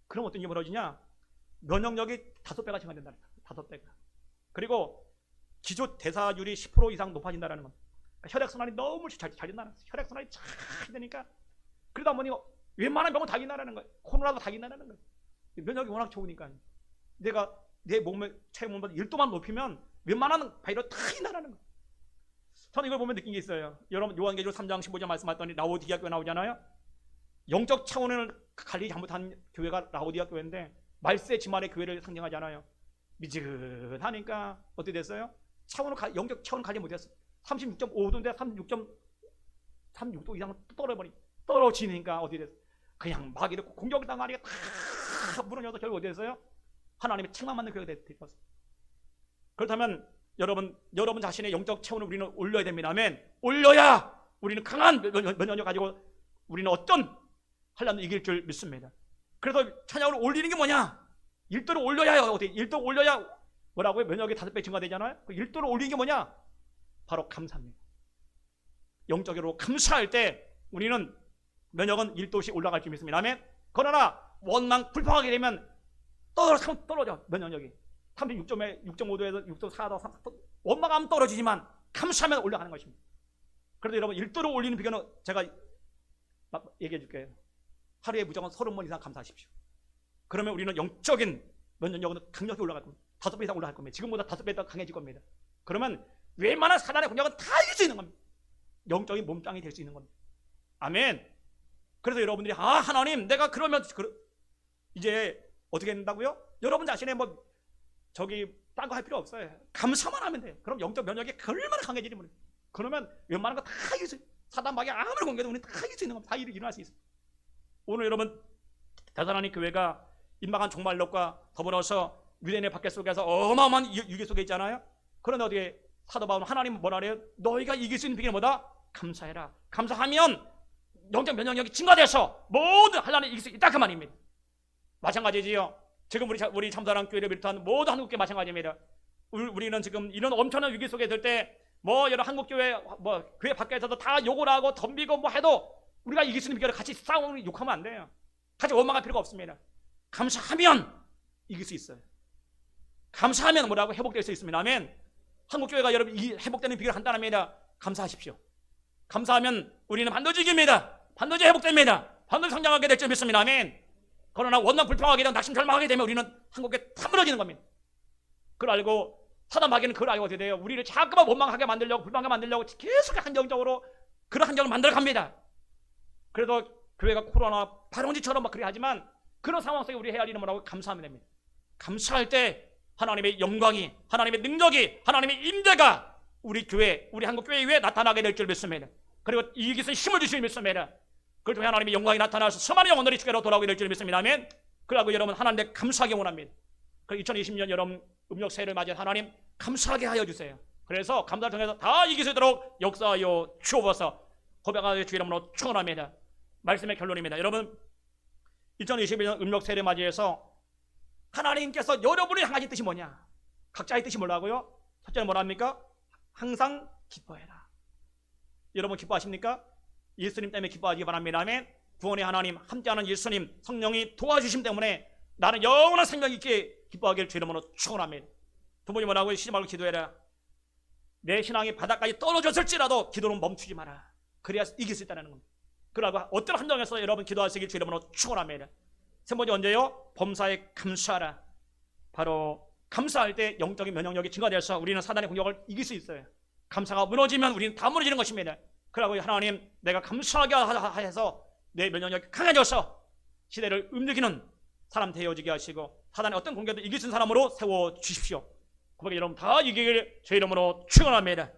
그럼 어떤 일이 벌어지냐? 면역력이 5배가 증가된다. 5배가. 그리고 기조 대사율이 10% 이상 높아진다는 건, 그러니까 혈액순환이 너무 잘 된다는 거예요. 혈액순환이 잘 되니까 그러다 보니 웬만한 병은 다 이긴다는 거예요. 코로나도 다 이긴다는 거예요. 면역이 워낙 좋으니까. 내가 내 몸의 체온보다 1도만 높이면 웬만한 바이러스 다 이긴다는 거예요. 저는 이걸 보면 느낀 게 있어요. 여러분 요한계시록 3장 15절 말씀하셨더니 라오디게아 교회 나오잖아요. 영적 차원을 관리 잘못한 교회가 라오디게아 교회인데 말세 지말의 교회를 상징하잖아요. 미지근하니까 어떻게 됐어요? 영적 차원을 관리 못했어. 36.5도인데 36도 이상 떨어지니까 어떻게 됐어? 그냥 막 이렇게 공격당하니까 다 무너져서 결국 어떻게 됐어요? 하나님의 책만 맞는 교회가 됐어. 그렇다면 여러분 자신의 영적 체온을 우리는 올려야 됩니다. 아멘. 올려야 우리는 강한 면역력 가지고 우리는 어떤 환난도 이길 줄 믿습니다. 그래서 찬양을 올리는 게 뭐냐? 1도를 올려야 어떻게 1도 올려야 뭐라고요? 면역이 5배 증가되잖아요. 그 1도를 올리는 게 뭐냐? 바로 감사입니다. 영적으로 감사할 때 우리는 면역은 1도씩 올라갈 줄 믿습니다. 아멘. 그러나 원망 불평하게 되면 떨어져 면역력이 36.5도에서 6.4도 원망하면 떨어지지만 감사하면 올라가는 것입니다. 그래도 여러분 1도를 올리는 비결은 제가 얘기해 줄게요. 하루에 무조건 30번 이상 감사하십시오. 그러면 우리는 영적인 면역력은 강력히 올라갈 겁니다. 5배 이상 올라갈 겁니다. 지금보다 5배 더 강해질 겁니다. 그러면 웬만한 사단의 공격은 다 이길 수 있는 겁니다. 영적인 몸짱이 될 수 있는 겁니다. 아멘. 그래서 여러분들이 하나님 내가 그러면 이제 어떻게 된다고요? 여러분 자신의 딴 거 할 필요 없어요. 감사만 하면 돼요. 그럼 영적 면역이 얼마나 강해지지 모르겠어요. 그러면 웬만한 거 다 이길 수 있어요. 사단마귀 아무리 공격해도 우리는 다 이길 수 있는 겁니다. 다 일어날 수 있어요. 오늘 여러분 대단한 교회가 임박한 종말론과 더불어서 유대인의 박해 속에서 어마어마한 위기 속에 있잖아요. 그런데 어디에 사도 바울은 하나님 뭐라 그래요? 너희가 이길 수 있는 비결이 뭐다? 감사해라. 감사하면 영적 면역력이 증가돼서 모든 환난을 이길 수 있다 그 말입니다. 마찬가지지요. 지금 우리 참사랑 교회를 비롯한 모든 한국교회 마찬가지입니다. 우리는 지금 이런 엄청난 위기 속에 들 때 여러 한국교회 교회 밖에서도 다 욕을 하고 덤비고 해도 우리가 이길 수 있는 비결을 같이 싸우고 욕하면 안 돼요. 같이 원망할 필요가 없습니다. 감사하면 이길 수 있어요. 감사하면 뭐라고? 회복될 수 있습니다. 아멘. 한국교회가 여러분 이 회복되는 비결 간단합니다. 감사하십시오. 감사하면 우리는 반드시 이깁니다. 반드시 회복됩니다. 반드시 성장하게 될 줄 믿습니다. 아멘. 그러나 원망 불평하게 되면 낙심 절망하게 되면 우리는 한국에 다 무너지는 겁니다. 그걸 알고 사단마귀는 그걸 알고 어떻게 돼요? 우리를 자꾸만 원망하게 만들려고 불평하게 만들려고 계속 한정적으로 그런 한정을 만들어 갑니다. 그래서 교회가 코로나 발원지처럼 그렇게 하지만 그런 상황 속에 우리 해야 할 일은 뭐라고? 감사하면 됩니다. 감사할 때 하나님의 영광이, 하나님의 능력이, 하나님의 임재가 우리 교회, 우리 한국교회 위에 나타나게 될 줄 믿습니다. 그리고 이 기술에 힘을 주실 믿습니다. 그걸 통해 하나님의 영광이 나타나서 수많은 영혼들이 주께로 돌아오게 될 줄 믿습니다. 아멘. 그러고 여러분 하나님께 감사하기 원합니다. 2020년 여러분 음력 새해를 맞이해 하나님 감사하게 하여 주세요. 그래서 감사를 통해서 다 이길 수 있도록 역사하여 주옵소서. 고백하여 주 이름으로 축원합니다. 말씀의 결론입니다. 여러분 2021년 음력 새해를 맞이해서 하나님께서 여러분을 향하신 뜻이 뭐냐? 각자의 뜻이 뭐라고요? 첫째는 뭐랍니까? 항상 기뻐해라. 여러분 기뻐하십니까? 예수님 때문에 기뻐하기 바랍니다. 아멘. 구원의 하나님 함께하는 예수님 성령이 도와주심 때문에 나는 영원한 생명 있게 기뻐하기를 주 이름으로 축원합니다. 두 분이 뭐라고요? 쉬지 말고 기도해라. 내 신앙이 바닥까지 떨어졌을지라도 기도는 멈추지 마라. 그래야 이길 수 있다는 겁니다. 그러고 어떤 환경에서 여러분 기도하시길 주 이름으로 축원합니다. 세 번째 언제요? 범사에 감사하라. 바로 감사할 때 영적인 면역력이 증가돼서 우리는 사단의 공격을 이길 수 있어요. 감사가 무너지면 우리는 다 무너지는 것입니다. 그러고 하나님 내가 감사하게 해서 내 면역력이 강해져서 시대를 움직이는 사람 되어지게 하시고 사단의 어떤 공격도 이길 수 있는 사람으로 세워주십시오. 고백에 여러분 다 이기길 제 이름으로 축원합니다.